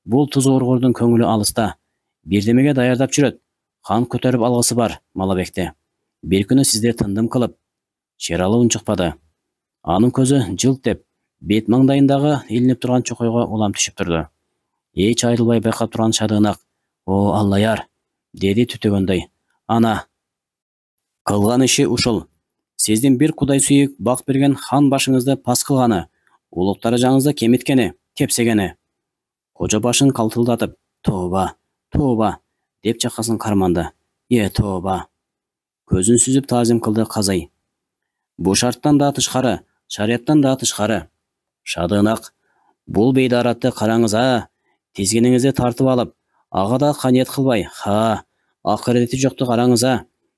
Бул туз ургурдун көңүлү алыста. Бирдемеге даярдап жүрөт. Хан көтөрүп алгысы бар Малабекти. Бир күнү сизде тындым кылып. Шералы унчукпады. Анын көзү жылт деп, бет маңдайындагы илинип турган чокойго улам түшүп турду. Эч айрылбай байкап турган Шадыгынак, о Аллаяр, деди түтөгөндөй. Ана, кылган иши ушул. Сиздин бир кудай сүйүк бак берген хан башыңызды пас кылганы, улуктары жаңызды кемиткени, кепсегени. Кожо башын калтылдатып, тооба, тооба, деп чакасын карманды. Тооба. Көзүн сүзүп таазим кылды Казый. Бу шарттан да тышкары, шарияттан да тышкары. Шадыгынак, бул бейдаратты караңыз, тизгиниңизди тартып алып, ага да каниет кылбай, акырети жокту караңыз,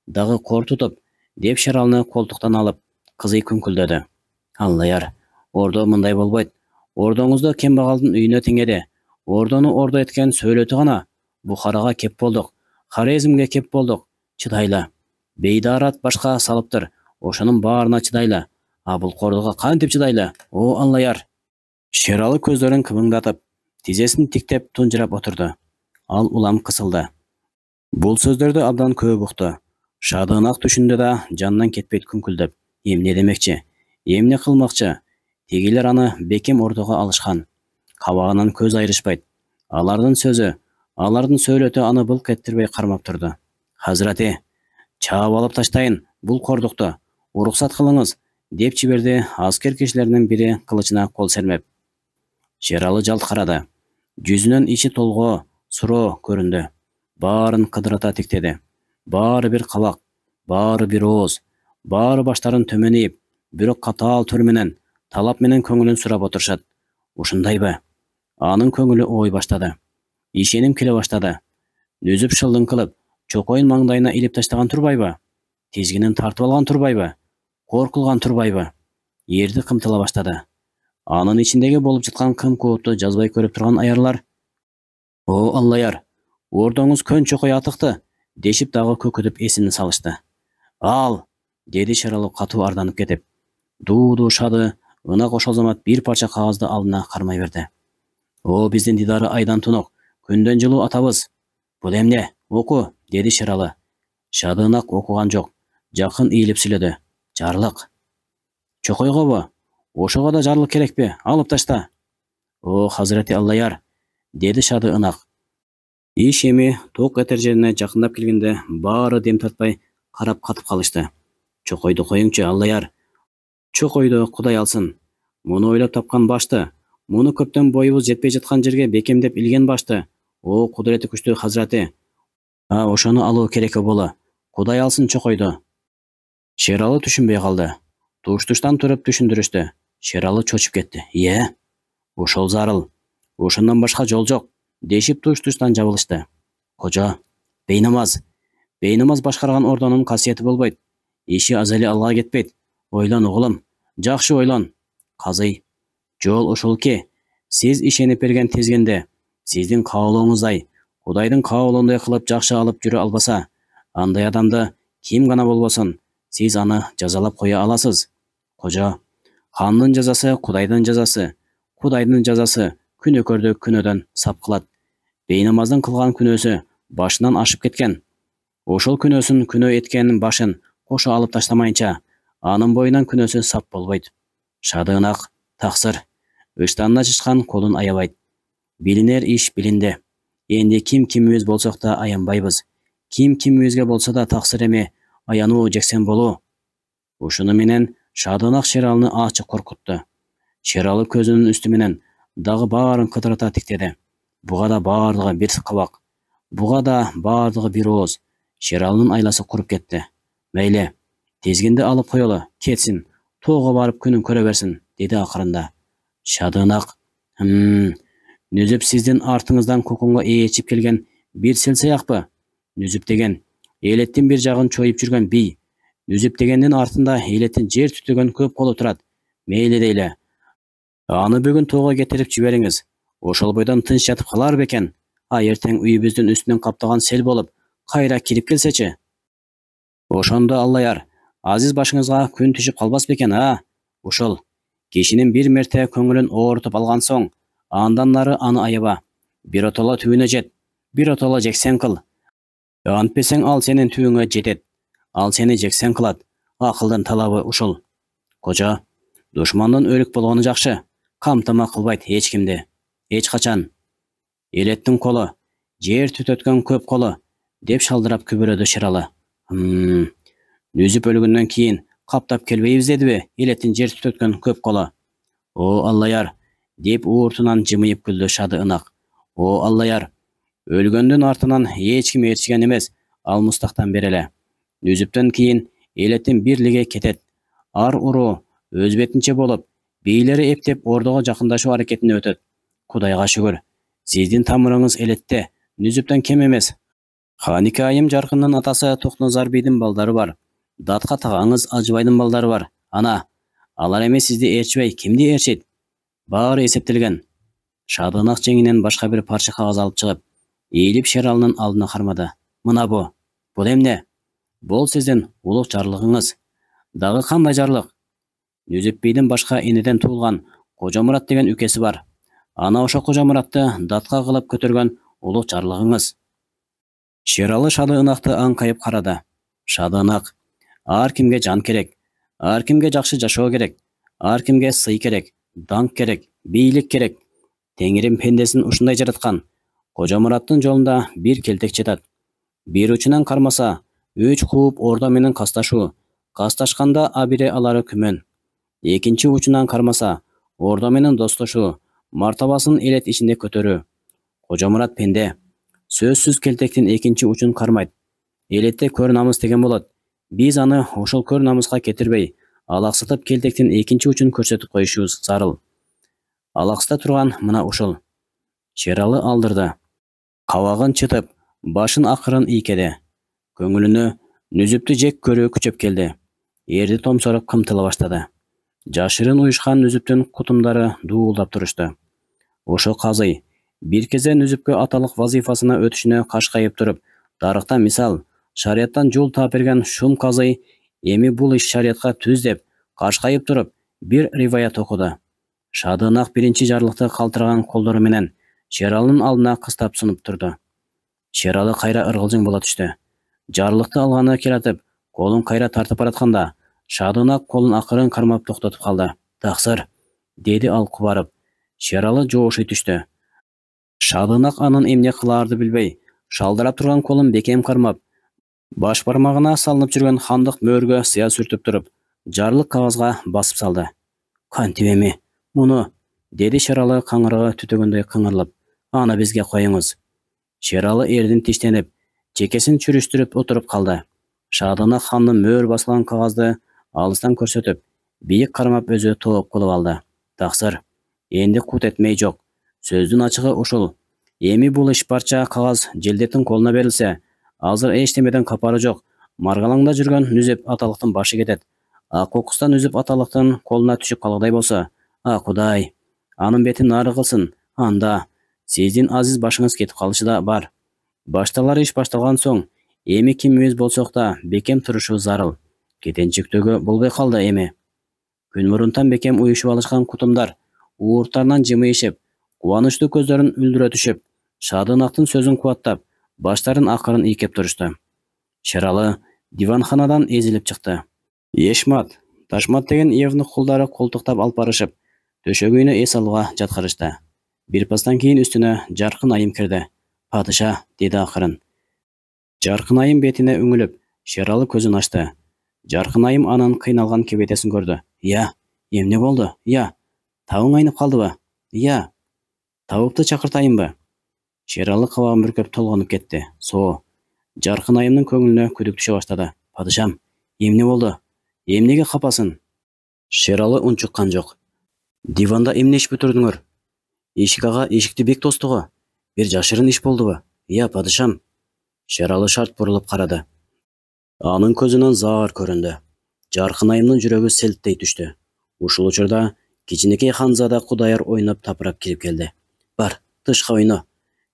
дагы кор тутуп, деп Шералны колтуктан алып, Кызый күңкүлдөдү. Аллаяр, ордо мындай болбойт. Ордоңузду кембагалдын үйүнө теңеди. Ордону ордо эткен сөйлөтү гана. Бухарага кеп болдук. Хорезмге кеп болдук. Чыдайлы. Бейдарат башка салыптыр. Ошонун баарына чыдайлы. А бул кордуга кантип чыдайлы? О Аллаяр. Шералы көздөрүн кыбыңдатып, тизесин тиктеп тунжурап отурду. Ал улам кысылды. Бул сөздөрдү абдан көп укту. Шадыгынак түшүндө да жанынан кетпейт күңкүлдөп. Эмне демекчи? Эмне кылмакчы? Тегилер аны бекем ордого алышкан. Кабагынан көз айрышпайт. Алардын сөзү, алардын сөйлөтү аны былк эттирбей кармап турду. Хазрати, чаап алып таштайын бул кордукту. Уруксат кылыңыз, деп жиберди аскер кишилеринин бири кылычына кол сермеп. Шералы жалт карады. Жүзүнөн ичи толгоо, суроо көрүндү. Баарын кыдырата тиктеди. Баары бир кабак, баары бир ооз, баары баштарын төмөн ийип, бирок катаал түр менен, талап менен көңүлүн сурап отурушат. Ушундайбы? Анын көңүлү ой баштады. Ишеним келе баштады. Нүзүп шылдың кылып, чокойун маңдайына илип таштаган турбайбы? Тизгинин тартып алган турбайбы? Кор кылган турбайбы? Эрди кымтыла баштады. Анын ичиндеги болуп жаткан кым куутту жазбай көрүп турган аярлар. О Аллаяр, ордоңуз көн чокой атыкты, дешип дагы көкүтүп эсин салышты. Ал, деди Шералы катуу арданып кетип. Дуу шады, ынак ошол замат бир парча кагазды алдына кармай берди. О биздин дидары айдан тунук, күндөн жылуу атабыз. Бул эмне? Оку, деди Шералы. Шадыгынак окуган жок, жакын ийилип сүйлөдү. Жарлык. Чокойгобу? Ошого да жарлык керекпи? Алып ташта. О Хазрати Аллаяр, деди Шадыгынак. Иш эми ток этер жерине жакындап келгенде баары дем тартпай карап катып калышты. Чокойду коюңчу Аллаяр. Чокойду Кудай алсын. Муну ойлоп тапкан башты. Муну көптөн боюбуз жетпей жаткан жерге бекемдеп илген башты. О кудурети күчтүү Хазрати. Ошону алуу керек боло. Кудай алсын чокойду. Шералы түшүнбөй калды. Туштан туруп түшүндүрүштү. Шералы чочуп кетти. Ошол зарыл. Ошондон башка жол жок, дешип туштан жабылышты. Кожо, бейнамаз. Бейнамаз башкарган ордонун касиети болбойт. Иши азали Аллага кетпейт. Ойлон угулум. Жакшы ойлон. Казый, жол ушул-ки. Сиз ишенип берген тизгинде, сиздин каалооңуздай, Кудайдын каалоондой кылып жакшы алып жүрө албаса, андай адамды ким гана болбосун, сиз аны жазалап кое аласыз. Кожо, хандын жазасы Кудайдын жазасы, Кудайдын жазасы күнөөкөрдү күнөөдөн сап кылат. Бейнамаздын кылган күнөөсү башынан ашып кеткен. Ошол күнөөсүн күнөө эткенин башын кошо алып таштамайынча, анын боюнан күнөөсү сап болбойт. Шадыгынак, таксыр. Ыштанына чычкан колун аябайт. Билинер иш билинди. Энди ким кимибиз болсок да аянбайбыз. Ким кимибизге болсо да таксыр эми, аянуу жексен болуу. Ушуну менен Шадыгынак Шералыны ачык коркутту. Шералы көзүнүн үстү менен дагы баарын кытырата тиктеди. Буга да баардыгы бир кабак. Буга да баардыгы бир ооз. Шералынын айласы куруп кетти. Мейли, тезгинди алып коелу, кетсин. Тоого барып күнүн көрө берсин, деди акырында. Шадыынак, Нүзүп сиздин артыңыздан кукунга ээрчип келген бир селсаякпы? Нүзүп деген элеттин бир жагын чоюп жүргөн бий. Нүзүп дегендин артында элеттин жер түтөгөн көп колу турат. Мейли дейле. Аны бүгүн тоого кетирип жибериңиз. Ошол бойдон тынч жатып калар бекен. Эртең үйүбүздүн үстүнөн каптаган сел болуп, кайра кирип келсечи. Ошондо Аллаяр, азиз башыңызга күн түшүп калбас бекен, Ушул кишинин бир мерте көңүлүн оорутуп алган соң, андан нары аны аяба. Бир отоло түбүнө жет, бир отоло жексен кыл. Антпесең ал сенин түбүңө жетет. Ал сени жексен кылат. Акылдын талабы ушул. Кожо, душмандын өлүк болгону жакшы. Камтама кылбайт эч кимди. Эч качан. Элеттин колу, жер түтөткөн көп колу, деп шалдырап күбөлөдү Шералы. Нүзүп өлгөндөн кийин каптап келбейбиз дедиби элеттин жер түтөткөн көп колу? О Аллаяр, деп ууртунан жымыйып күлдү Шадыынак. О Аллаяр, өлгөндүн артынан эч ким ээрчиген эмес, ал мустактан береле. Нүзүптөн кийин элеттин бирлиги кетет. Ар уруу өз бетинче болуп, бийлери эптеп ордого жакындашуу аракетине өтөт. Кудайга шүгүр, сиздин тамырыңыз элетте, Нүзүптөн кем эмес. Ханике айым Жаркындын атасы Токтоназар бийдин балдары бар. Датка тагаңыз Ажыбайдын балдары бар. Ана, алар эми сизди ээрчибей, кимди ээрчийт? Баары эсептелген. Шадыынак жеңинен башка бир парча кагаз алып чыгып, эйлип Шералынын алдына кармады. Мына бул эмне? Бул сиздин улуг жарлыгыңыз. Дагы кандай жарлык? Нүзүп бийдин башка энеден туулган Кожомурат деген үкеси бар. Ана ошо Кожомуратты датка кылып көтөргөн улуг жарлыгыңыз. Шералы Шадыынакты аңкайып карады. Шадыынак, ар кимге жан керек, ар кимге жакшы жашоо керек, ар кимге сый керек, даңк керек, бийлик керек. Теңирим пендесин ушундай жараткан. Кожомураттын жолунда бир келтек жатат. Бир учунан кармаса, 3 кууп ордо менен касташуу. Касташканда абире алары күмөн. Экинчи учунан кармаса, ордо менен достошуу. Мартабасын элет ичинде көтөрүү. Кожомурат пенде. Сөзсүз келтектин экинчи учун кармайт. Элетте көр намыс деген болот. Биз аны ошол көр намыска кетирбей, алаксытып келтектин экинчи учун көрсөтүп коюшубуз зарыл. Алаксыта турган мына ушул. Шералы алдырды. Кабагын чытып, башын акырын ийкеди. Көңүлүнө Нүзүптү жек көрүү күчөп келди. Эрди томсоруп кымтыла баштады. Жашырын уюшкан Нүзүптүн кутумдары дуулдап турушту. Ошо казый бир кезде Нүзүпкө аталык вазифасына өтүшүнө кашкайып туруп, тарыхтан мисал, шарияттан жол таап берген шум казый эми бул иш шариятка түз деп кашкайып туруп бир риваят окуду. Шадыынак биринчи жарлыкты калтырган колдору менен Шералынын алдына кыстап сунуп турду. Шералы кайра ыргылжың боло түштү. Жарлыкты алганы келатып, колун кайра тартып баратканда, Шадыынак колун акырын кармап токтотуп калды. Таксыр, деди ал кубарып. Шералы жоошуй түштү. Шадыынак анын эмне кылаарды билбей, шалдырап турган колун бекем кармап, баш бармагына салынып жүргөн хандык мөөргө сыя сүртүп туруп, жарлык кагазга басып салды. Кантип эми? Муну, деди Шералы каңырыгы түтөгөндөй кыңырлап. Аны бизге коюңуз. Шералы эрдин тиштенип, чекесин чүрүштүрүп отуруп калды. Шадыынак хандын мөөр басылган кагазды алыстан көрсөтүп, бийик кармап өзү тооп кылып алды. Таксыр, энди кут этмей жок. Сөздүн ачыгы ушул. Эми бул иш парча кагаз желдеттин колуна берилсе, азыр эчтемеден капары жок. Маргалаңда жүргөн Нүзүп аталыктын башы кетет. Кокустан Нүзүп аталыктын колуна түшүп калгыдай болсо, Кудай, анын бетин нары кылсын. Анда сиздин азиз башыңыз кетип калышы да бар. Башталар иш башталган соң, эми кимибиз болсок да бекем турушу зарыл. Кетенчиктөгө болбой калды эми. Күн мурунтан бекем уюшуп алышкан кутумдар уурттарынан жымыйышып, кубанычтуу көздөрүн үлдүрө түшүп, Шадыынактын сөзүн кубаттап, баштарын акырын ийкеп турушту. Шералы диванханадан эзилип чыкты. Ешмат, Ташмат деген евнух кулдары колтуктап алып барышып, төшөгүнө эс алууга жаткырышты. Бир пастан кийин үстүнө Жаркын айым кирди. Падыша, деди акырын. Жаркын айым бетине үңүлүп, Шералы көзүн ачты. Жаркын айым анын кыйналган кебетесин көрдү. Эмне болду? Тауың айнып қалдыбы? Иә, тауықты чакыртайынбы? Шералы кабагын бүркөп толгонуп кетти. Жаркын айымдын көңүлүнө күдүк түшө баштады. Падышам, эмне болду? Эмнеге капасың? Шералы унчуккан жок. Диванда эмне иш бүтүрдүңөр? Эшик ага эшикти бек тосту го. Бир жашырын иш болдубу? Иә, падышам. Шералы шарт бурулуп карады. Анын көзүнөн заар көрүндү. Жаркын айымдын жүрөгү селттей түштү. Ушул учурда кичинекей Ханзада Кудаяр ойноп тапырап кирип келди. Бар, тышка ойно,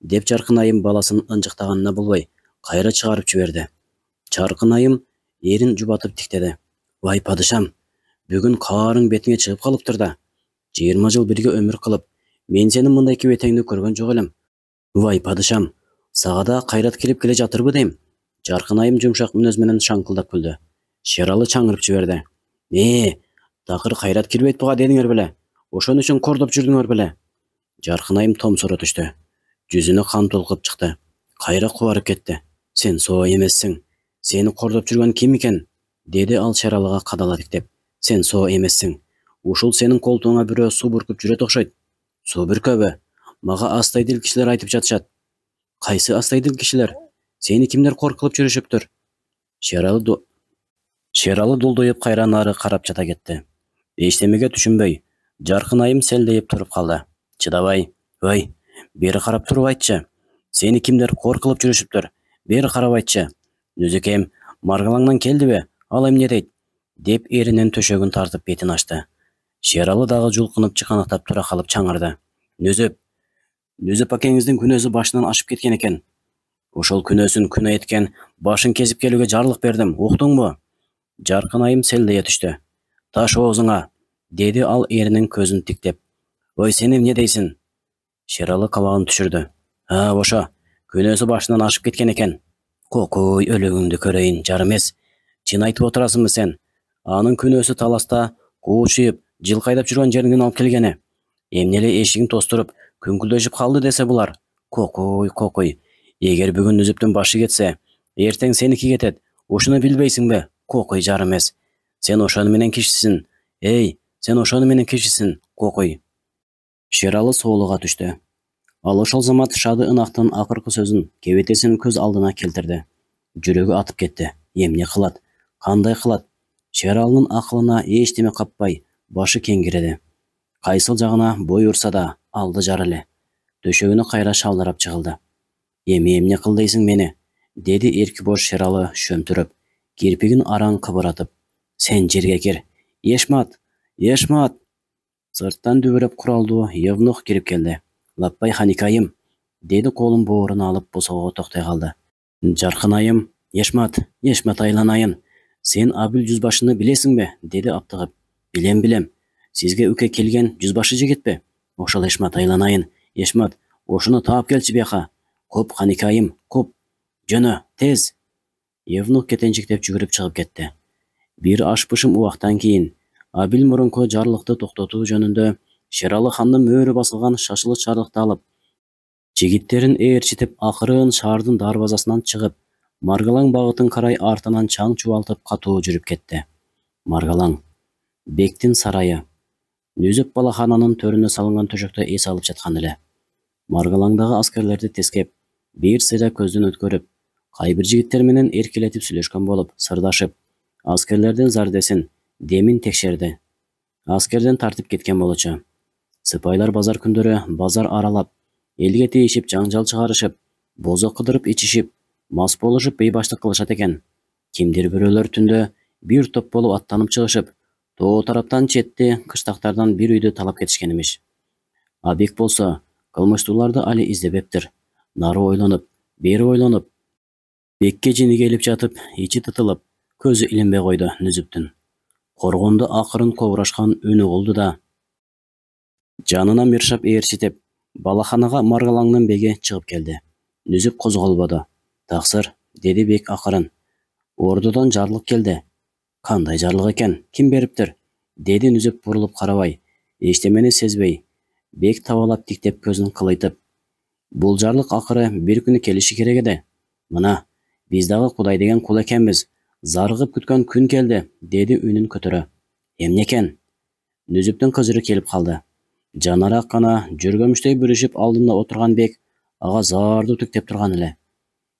деп Жаркын айым баласын ынжыктаганына болбой, кайра чыгарып жиберди. Жаркын айым эрин жубатып тиктеди. Вай падышам, бүгүн каарың бетиңе чыгып калыптыр да. 20 жыл бирге өмүр кылып, мен сенин мындай кебетеңди көргөн жок элем. Вай падышам, сага да кайрат келип келе жатырбы дейм. Жаркын айым жумшак мүнөз менен шаңкылдап күлдү. Шералы чаңырып жиберди. Такыр кайрат кирбейт буга дедиңер беле? Ошон үчүн кордоп жүрдүңөр беле? Жаркын айым томсоро түштү. Жүзүнө кан толкуп чыкты. Кайра кубарып кетти. Сен соо эмессиң. Сени кордоп жүргөн ким экен? Деди ал Шералыга кадала тиктеп. Сен соо эмессиң. Ушул сенин колтуңа бирөө суу бүркүп жүрөт окшойт. Суу бүркөбү? Мага астайдыл кишилер айтып жатышат. Кайсы астайдыл кишилер? Сени кимдер коркулуп жүрүшүптүр? Шералы дулдуйуп кайра нары карап жата кетти. Эчтемеге түшүнбөй, Жаркын айым селдейип туруп калды. Чыдабай, ой, бери карап туруп айтчы. Сени кимдер коркулуп жүрүшүптүр? Бери карап айтчы. Нүзүкем, маргалаңдан келдиби? Ал эмне дейт? Деп эринен төшөгүн тартып бетин ачты. Шералы дагы жулкунуп чыканактап тура калып чаңырды. Нүзүп акеңиздин күнөөсү башынан ашып кеткен экен. Ошол күнөөсүн күнөө эткен башын кесип келүүгө жарлык бердим, уктуңбу? Жаркын айым селдее түштү. Таш оозуңа, деди ал эринин көзүн тиктеп. Ой, сен эмне дейсиң? Шералы кабагын түшүрдү. Ошо, күнөөсү башынан ашып кеткен экен. Кокой, өлөгүңдү көрөйүн, жар эмес. Чын айтып отурасыңбы сен? Анын күнөөсү таласта куучуюп, жылкайдап жүргөн жериңден алып келгени. Эмне эле эшигин тостуруп, күңкүлдөшүп калды десе булар. Кокой. Эгер бүгүн Нүзүптүн башы кетсе, эртең сеники кетет. Ушуну билбейсиңби? Кокой, жар эмес. Сен ошону менен кишисиң. Сен ошону менен кишисиң, Кокой. Шералы соолуга түштү. Ал ошол замат Шады Ынактын акыркы сөзүн, кебетесин көз алдына келтирди. Жүрөгү атып кетти. Эмне кылат? Кандай кылат? Шералынын акылына эчтеме каппай, башы кеңиреди. Кайсыл жагына бой урса да, алды жар эле. Төшөгүнө кайра шалдырап чыгылды. Эмне кыл дейсиң мени? Деди эрки бош Шералы шөмтүрөп, кирпигин араң кыбыратып. Сен жерге кир. Эшмат! Сырттан дүбүрөп куралдуу Евнух кирип келди. Лаппай ханикайым, деди колун бооруна алып босоого токтой калды. Жаркын айым, Эшмат айланайын. Сен Абил жүзбашыны билесиңби? Деди аптыгып. Билем. Сизге үкө келген жүзбашы жигитпи? Ошол Эшмат айланайын. Эшмат, ошону таап келчи бияка. Коп ханикайым, коп. Жөнө, тез. Евнух кетенчиктеп жүгүрүп чыгып кетти. Бир ашпышым убактан кийин Абил мурунку жарлыкты токтотуу жөнүндө Шералы хандын мөөрү басылган шашылыч жарлыкты алып, жигиттерин ээрчитип акырын шаардын дарбазасынан чыгып, Маргалаң багытын карай артынан чаң чубалтып катуу жүрүп кетти. Маргалаң, бектин сарайы. Нүзүп балахананын төрүнө салынган төшөктө эс алып жаткан эле. Маргалаңдагы аскерлерди тескеп, бир сыйра көздөн өткөрүп, кайбир жигиттер менен эркелетип сүйлөшкөн болуп, сырдашып, аскерлердин зардесин, демин текшерди. Аскерден тартып кеткен болчу. Сыпайлар базар күндөрү базар аралап, элге тийишип жаңжал чыгарышып, бозо кыдырып ичишип, мас болушуп бейбаштык кылышат экен. Кимдир бирөөлөр түндө бир топ болуп аттанып чыгышып, тоо тараптан четти кыштактардан бир үйдү талап кетишкен имиш. Абек болсо, кылмыштууларды али издебептир. Нары ойлонуп, бери ойлонуп, бекке жини келип жатып, ичи тытылып, көзү илинбей койду Нүзүптүн. Коргондо акырын кобурашкан үнү болду да. Жанына миршап ээрчитип, балаханага Маргалаңдын беги чыгып келди. Нүзүп козголбоду. Таксыр, деди бек акырын. Ордодон жарлык келди. Кандай жарлык экен? Ким бериптир? Деди Нүзүп бурулуп карабай, эчтемени сезбей. Бек табалап тиктеп көзүн кылыйтып. Бул жарлык акыры бир күнү келиши керек эди. Мына, биз дагы Кудай деген кул экенбиз. Зарыгып күткөн күн келди, деди үнүн көтөрө. Эмне экен? Нүзүптүн кыжыры келип калды. Жанарақ қана жүргөмүштей бүрүшүп алдында отурган бек ага заарды түктеп турган эле.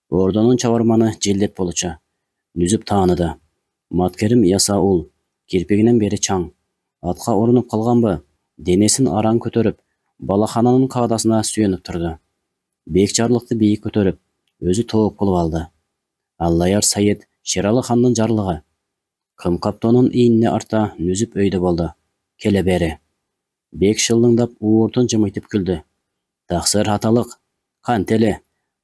Ордонун чабарманы Желдет болчу. Нүзүп тааныды. Маткерим Ясаул, кирпигинен бери чаң. Атка орунуп калганбы? Денесин араң көтөрүп, балахананын каадасына сүйөнүп турду. Бек жарлыкты бийик көтөрүп, өзү тооп кылып алды. Аллаяр Сайет Шералы хандын жарлыгы. Кым каптоонун ийинине арта Нүзүп өйдө болду. Келе бери. Бек шылдыңдап ууртун жымыйтып күлдү. Таксыр аталык, кантеле,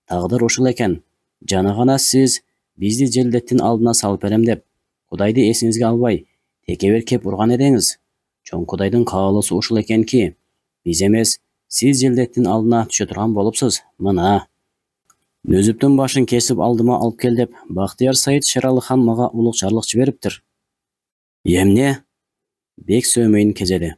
тагдыр ушул экен. Жана гана сиз бизди Желдеттин алдына салып берем деп, Кудайды эсиңизге албай, текебер кеп урган эдиңиз. Чоң Кудайдын каалоосу ушул экенки, биз эмес, сиз Желдеттин алдына түшө турган болупсуз. Мына. Нүзүптүн башын кесип алдыма алып кел деп, Бактыяр Сайет Шералы хан мага улук жарлык жибериптир. Эмне? Бек сөөмөйүн кезеди.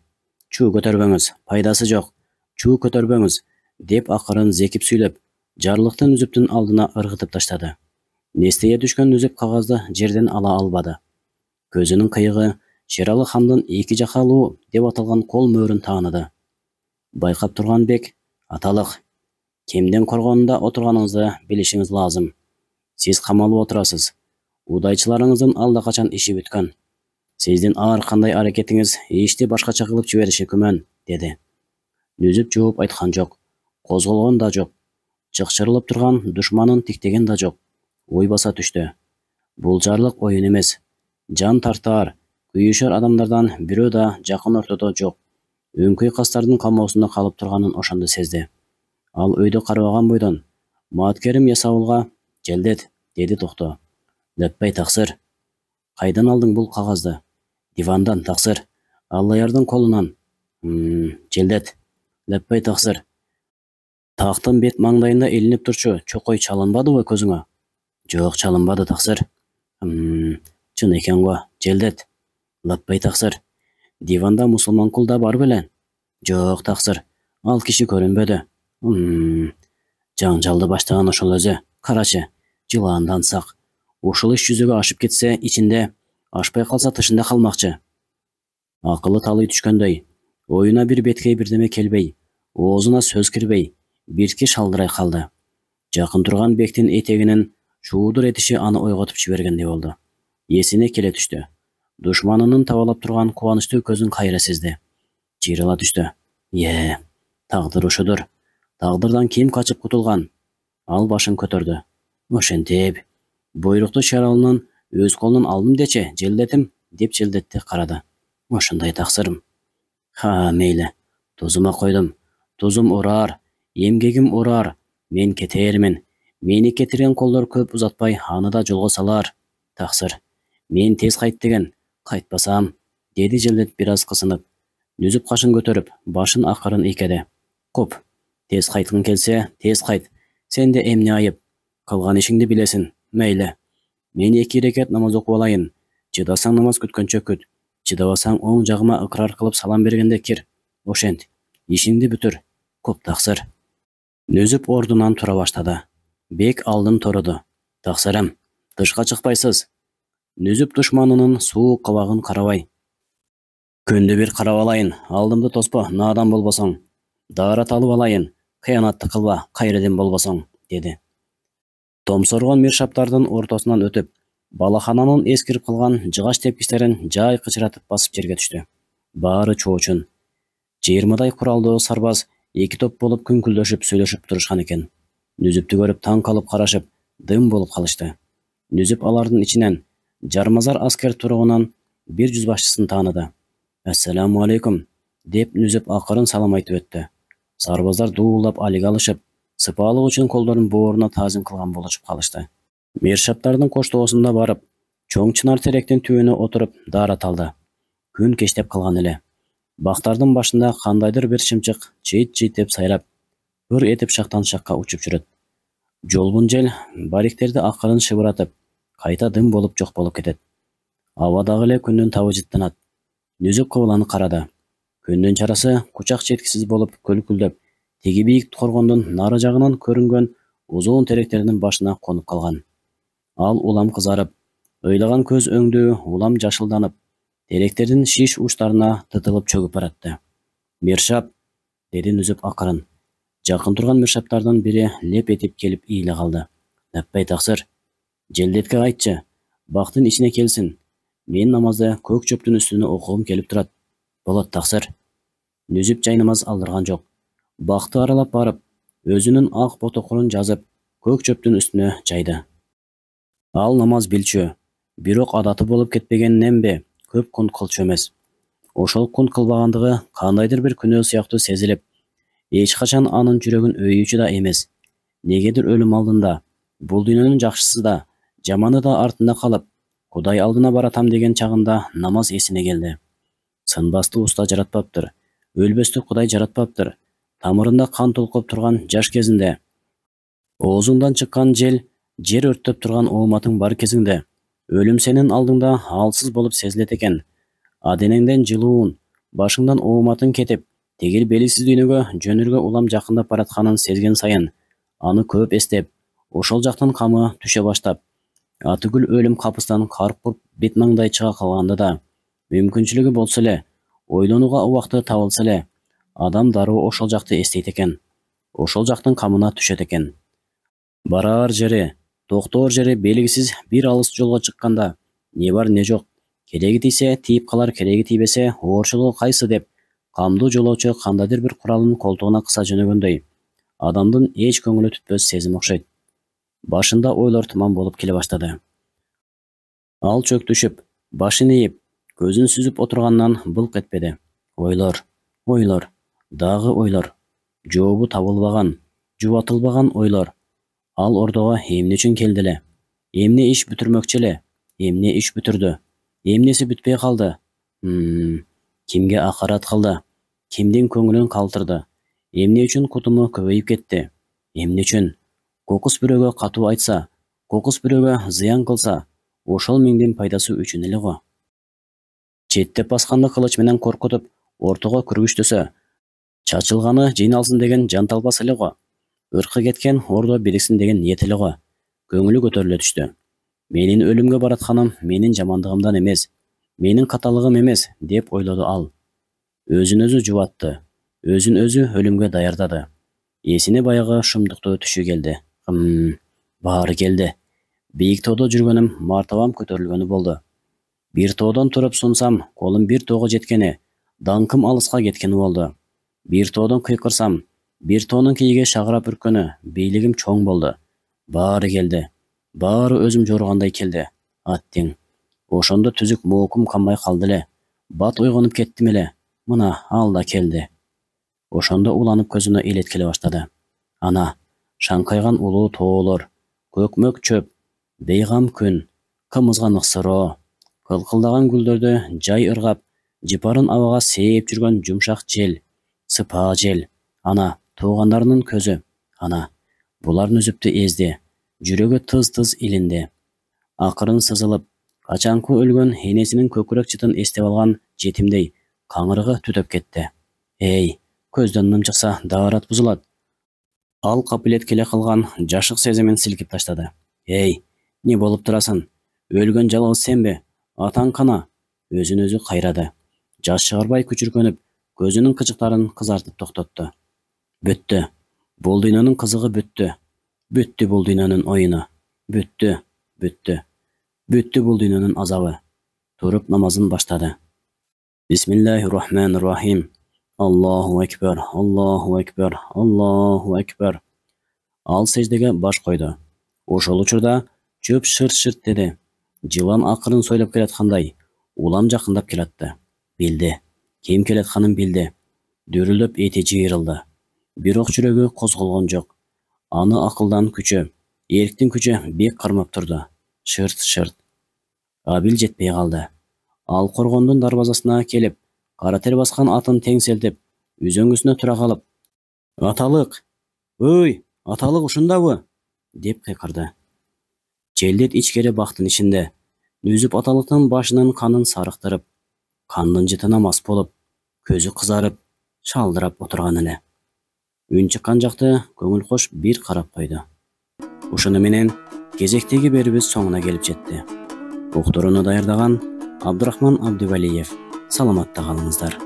Чуу көтөрбөңүз, пайдасы жок. Чуу көтөрбөңүз, деп акырын зекип сүйлөп, жарлыкты Нүзүптүн алдына ыргытып таштады. Нестее түшкөн Нүзүп кагазды жерден ала албады. Көзүнүн кыйыгы Шералы хандын эки жакалуу деп аталган кол мөөрүн тааныды. Байкап турган бек, аталык, кемден коргонунда отурганыңызды билишиңиз лазым. Сиз камалып отурасыз. Удайчыларыңыздын алда качан иши бүткөн. Сиздин ар кандай аракетиңиз ишти башкача кылып жибериши күмөн, деди. Нүзүп жооп айткан жок, козголгон да жок. Чыкчырылып турган душманын тиктеген да жок. Ой баса түштү. Бул жарлык оюн эмес. Жан тартаар, күйүшөр адамдардан бирөө да жакын ортодо жок. Өңкөй кастардын камоосунда калып турганын ошондо сезди. Ал өйдө карабаган бойдон Маткерим Ясаулга Желдет, деди токто. Лөппөй таксыр. Кайдан алдың бул кагазды? Дивандан, таксыр. Аллаярдын колунан. Желдет. Лөппөй таксыр. Тактын бет маңдайында илинип турчу чокой чалынбадыбы көзүңө? Жок, чалынбады, таксыр. Чын экен го, Желдет. Лөппөй таксыр. Диванда мусулман кул да бар беле? Жок, таксыр. Ал киши көрүнбөдү. Жаңжалды баштаган ошол өзү. Карачы, жылаандан сак. Ушул иш жүзөгө ашып кетсе, ичинде, ашпай калса тышында калмакчы. Акылы талый түшкөндөй, оюна бир беткей бирдеме келбей, оозуна сөз кирбей, бирки шалдырай калды. Жакын турган бектин этегинин шуудур этиши аны ойготуп жибергендей болду. Эсине келе түштү. Душманынын табалап турган кубанычтуу көзүн кайра сезди. Жыйрыла түштү. Тагдыр ушудур. Тагдырдан ким качып кутулган? Ал башын көтөрдү. Ошентип, буйрукту Шералынын өз колунан алдым дечи, Желдетим, деп Желдетти карады. Ошондой, таксырым. Мейли. Тузума койдум. Тузум ураар, эмгегим ураар. Мен кетээрмин. Мени кетирген колдор көп узатпай аны да жолго салар. Таксыр. Мен тез кайт деген. Кайтпасам, деди Желдет бир аз кысынып. Нүзүп кашын көтөрүп, башын акырын ийкеди. Коп. Тез кайткың келсе, тез кайт. Сенде эмне айып? Кылган ишиңди билесиң. Мейли. Мен 2 рекет намаз окуп алайын. Чыдасаң намаз күткөнчө күт. Чыдабасаң оң жагыма ыкрар кылып салам бергенде кир. Ошент. Ишиңди бүтүр. Коп, таксыр. Нүзүп ордунан тура баштады. Бек алдын торуду. Таксырым, тышка чыкпайсыз. Нүзүп душманынын суук кабагын карабай. Күндү бир карап алайын, алдымды тоспо, наадан болбосоң. Даарат алып алайын, кыянатты кылба, кайрыден болбосоң, деди. Томсоргон миршаптардын ортосунан өтүп, балахананын эскирип калган жыгач тепкичтерин жай кычыратып басып жерге түштү. Баары чоочун. 20дай куралдуу сарбаз 2 топ болуп күңкүлдөшүп сүйлөшүп турушкан экен. Нүзүптү көрүп таң калып карашып, дым болуп калышты. Нүзүп алардын ичинен жармазар аскер туругунан бир жүзбашчысын тааныды. Ассаламу алейкум, деп Нүзүп акырын салам айтып өттү. Сарбаздар дуулап алиге алышып, сыпаалык үчүн колдорун бооруна таазим кылган болушуп калышты. Миршаптардын коштоосунда барып, чоң чынар теректин түбүнө отуруп даарат алды. Күн кечтеп калган эле. Бактардын башында кандайдыр бир шымчык чыйт-чыйт деп сайрап, ыр этип шактан шакка учуп жүрөт. Жолбун жел бариктерди акырын шыбыратып, кайта дым болуп жок болуп кетет. Абадагы эле күндүн табы жыттанат. Нүзүп кыбыланы карады. Күндүн чарасы кучак четкисиз болуп көлкүлдөп, теги бийик коргондун нары жагынан көрүнгөн узун теректердин башына конуп калган. Ал улам кызарып, ыйлаган көз өңдүү улам жашылданып, теректердин шиш учтарына тытылып чөгүп баратты. Миршап деди Нүзүп акырын. Жакын турган миршаптардын бири леп этип келип ийле калды. Лаппай таксыр. Желдетке айтчы. Бактын ичине келсин. Мен намазды көк чөптүн үстүнө окугум келип турат. Болот таксыр. Нүзүп жай намаз алдырган жок. Бакты аралап барып, өзүнүн ак ботокурун жазып, көк чөптүн үстүнө жайды. Ал намаз билчү, бирок адаты болуп кетпеген нембе көп кунт кылчу эмес. Ошол кунт кылбагандыгы кандайдыр бир күнөө сыяктуу сезилип, эч качан анын жүрөгүн өйүүчү да эмес. Негедир өлүм алдында, бул дүйнөнүн жакшысы да, жаманы да артында калып, Кудай алдына баратам деген чагында намаз эсине келди. Сынбасты уста жаратпаптыр, өлбөстү Кудай жаратпаптыр. Тамырында кан толкуп турган жаш кезинде, оозуңдан чыккан жел, жер өрттөп турган ооматың бар кезиңде, өлүм сенин алдыңда алсыз болуп сезилет экен. Аденеңден жылуун, башыңдан ооматың кетип, тегил белгисиз дүйнөгө жөнөргө улам жакындап баратканын сезген сайын, аны көп эстеп, ошол жактан камы түшө баштап, атүгүл өлүм капыстан каркуп бет маңдай чыга калганда да, мүмкүнчүлүгү болсо эле, ойлонууга убакты табылса эле, адам дароо ошол жакты эстейт экен. Ошол жактын камына түшөт экен. Бараар жери, токтоор жери белгисиз бир алыс жолго чыкканда, не бар не жок, кереги тийсе тийип калар, кереги тийбесе оорчулугу кайсы деп, камдуу жолоочу кандайдыр бир куралын колтугуна кыса жөнөгөндөй, адамдын эч көңүлү түтпөс сезим окшойт. Башында ойлор туман болуп келе баштады. Ал чөктүшүп, башын ийип, көзүн сүзүп отургандан былк этпеди. Ойлор, ойлор, дагы ойлор. Жообу табылбаган, жубатылбаган ойлор. Ал ордого эмне үчүн келди эле? Эмне иш бүтүрмөкчү эле? Эмне иш бүтүрдү? Эмнеси бүтпөй калды? Кимге акарат кылды? Кимдин көңүлүн калтырды? Эмне үчүн кутуму көбөйүп кетти? Эмне үчүн? Кокус бирөөгө катуу айтса, кокус бирөөгө зыян кылса, ошол миңдин пайдасы үчүн эле го. Четтеп басканды кылыч менен коркутуп, ортого күргүчтөсө, чачылганы жыйналсын деген жан талбас эле го. Ыркы кеткен ордо бириксин деген ниет эле го. Көңүлү көтөрүлө түштү. Менин өлүмгө баратканым менин жамандыгымдан эмес, менин каталыгым эмес, деп ойлоду ал. Өзүн өзү жубатты, өзүн өзү өлүмгө даярдады. Эсине баягы шумдуктуу түшү келди. Баары келди. Бийик тоодо жүргөнүм мартабам көтөрүлгөнү болду. Бир тоодон туруп сунсам, колум бир тоого жеткени, даңкым алыска кеткени болду. Бир тоодон кыйкырсам, бир тоонун кийиге шагырап үрккөнү, бийлигим чоң болду. Баары келди. Баары өзүм жорugандай келди. Аттең. Ошондо түзүк моокум канбай калды эле. Бат ойгонуп кеттим эле. Мына ал да келди. Ошондо уланып көзүнө элет келе баштады. Ана, шаңкайган улуу тоолор, көкмөк чөп, бейгам күн, кымызган ыксыроо, кылкылдаган гүлдөрдү жай ыргап, жыпарын абага сээп жүргөн жумшак жел, сыпаа жел. Ана, туугандарынын көзү. Ана, булар Нүзүптү эзди. Жүрөгү тыз-тыз илинди. Акырын сызылып, качанкы өлгөн энесинин көкүрөк чытын эстеп алган жетимдей каңырыгы түтөп кетти. Эй, көздөн ным чыкса даарат бузулат. Ал капилет келе калган жашык сезимин силкип таштады. Эй, не болуп турасың? Өлгөн жалгыз сенби? Атаң кана? Өзүн өзү кайрады. Жаш чыгарбай күчүркөнүп, көзүнүн кычыктарын кызартып токтотту. Бүттү. Бул дүйнөнүн кызыгы бүттү. Бүттү бул дүйнөнүн оюну. Бүттү, бүттү. Бүттү бул дүйнөнүн азабы. Туруп намазын баштады. Бисмиллахир-рахманир-рахим. Аллаху акбар, Аллаху акбар, Аллаху акбар. Ал сеждеге баш койду. Ошол учурда чөп шырт-шырт деди. Жылан акырын сойлоп келаткандай, улам жакындап келатты. Билди. Ким келатканын билди. Дүрүлдөп эти жыйрылды. Бирок жүрөгү козголгон жок. Аны акылдан күчү, эриктин күчү бек кармап турду. Шырт-шырт. Абил жетпей калды. Ал коргондун дарбазасына келип, кара тер баскан атын теңселтип, үзөңгүсүнө тура калып, «Аталык! Өй, аталык ушундабы?» деп кыйкырды. Желдет ичкери бактын ичинде, Нүзүп аталыктын башынын канын сарыктырып, кандын жытына мас болуп, көзү кызарып, шалдырап отурган эле. Үн чыккан жакты көңүл кош бир карап койду. Ушуну менен кезектеги берүүбүз соңуна келип жетти. Уктурууну даярдаган Абдурахман Абдивалиев. Саламатта калыңыздар.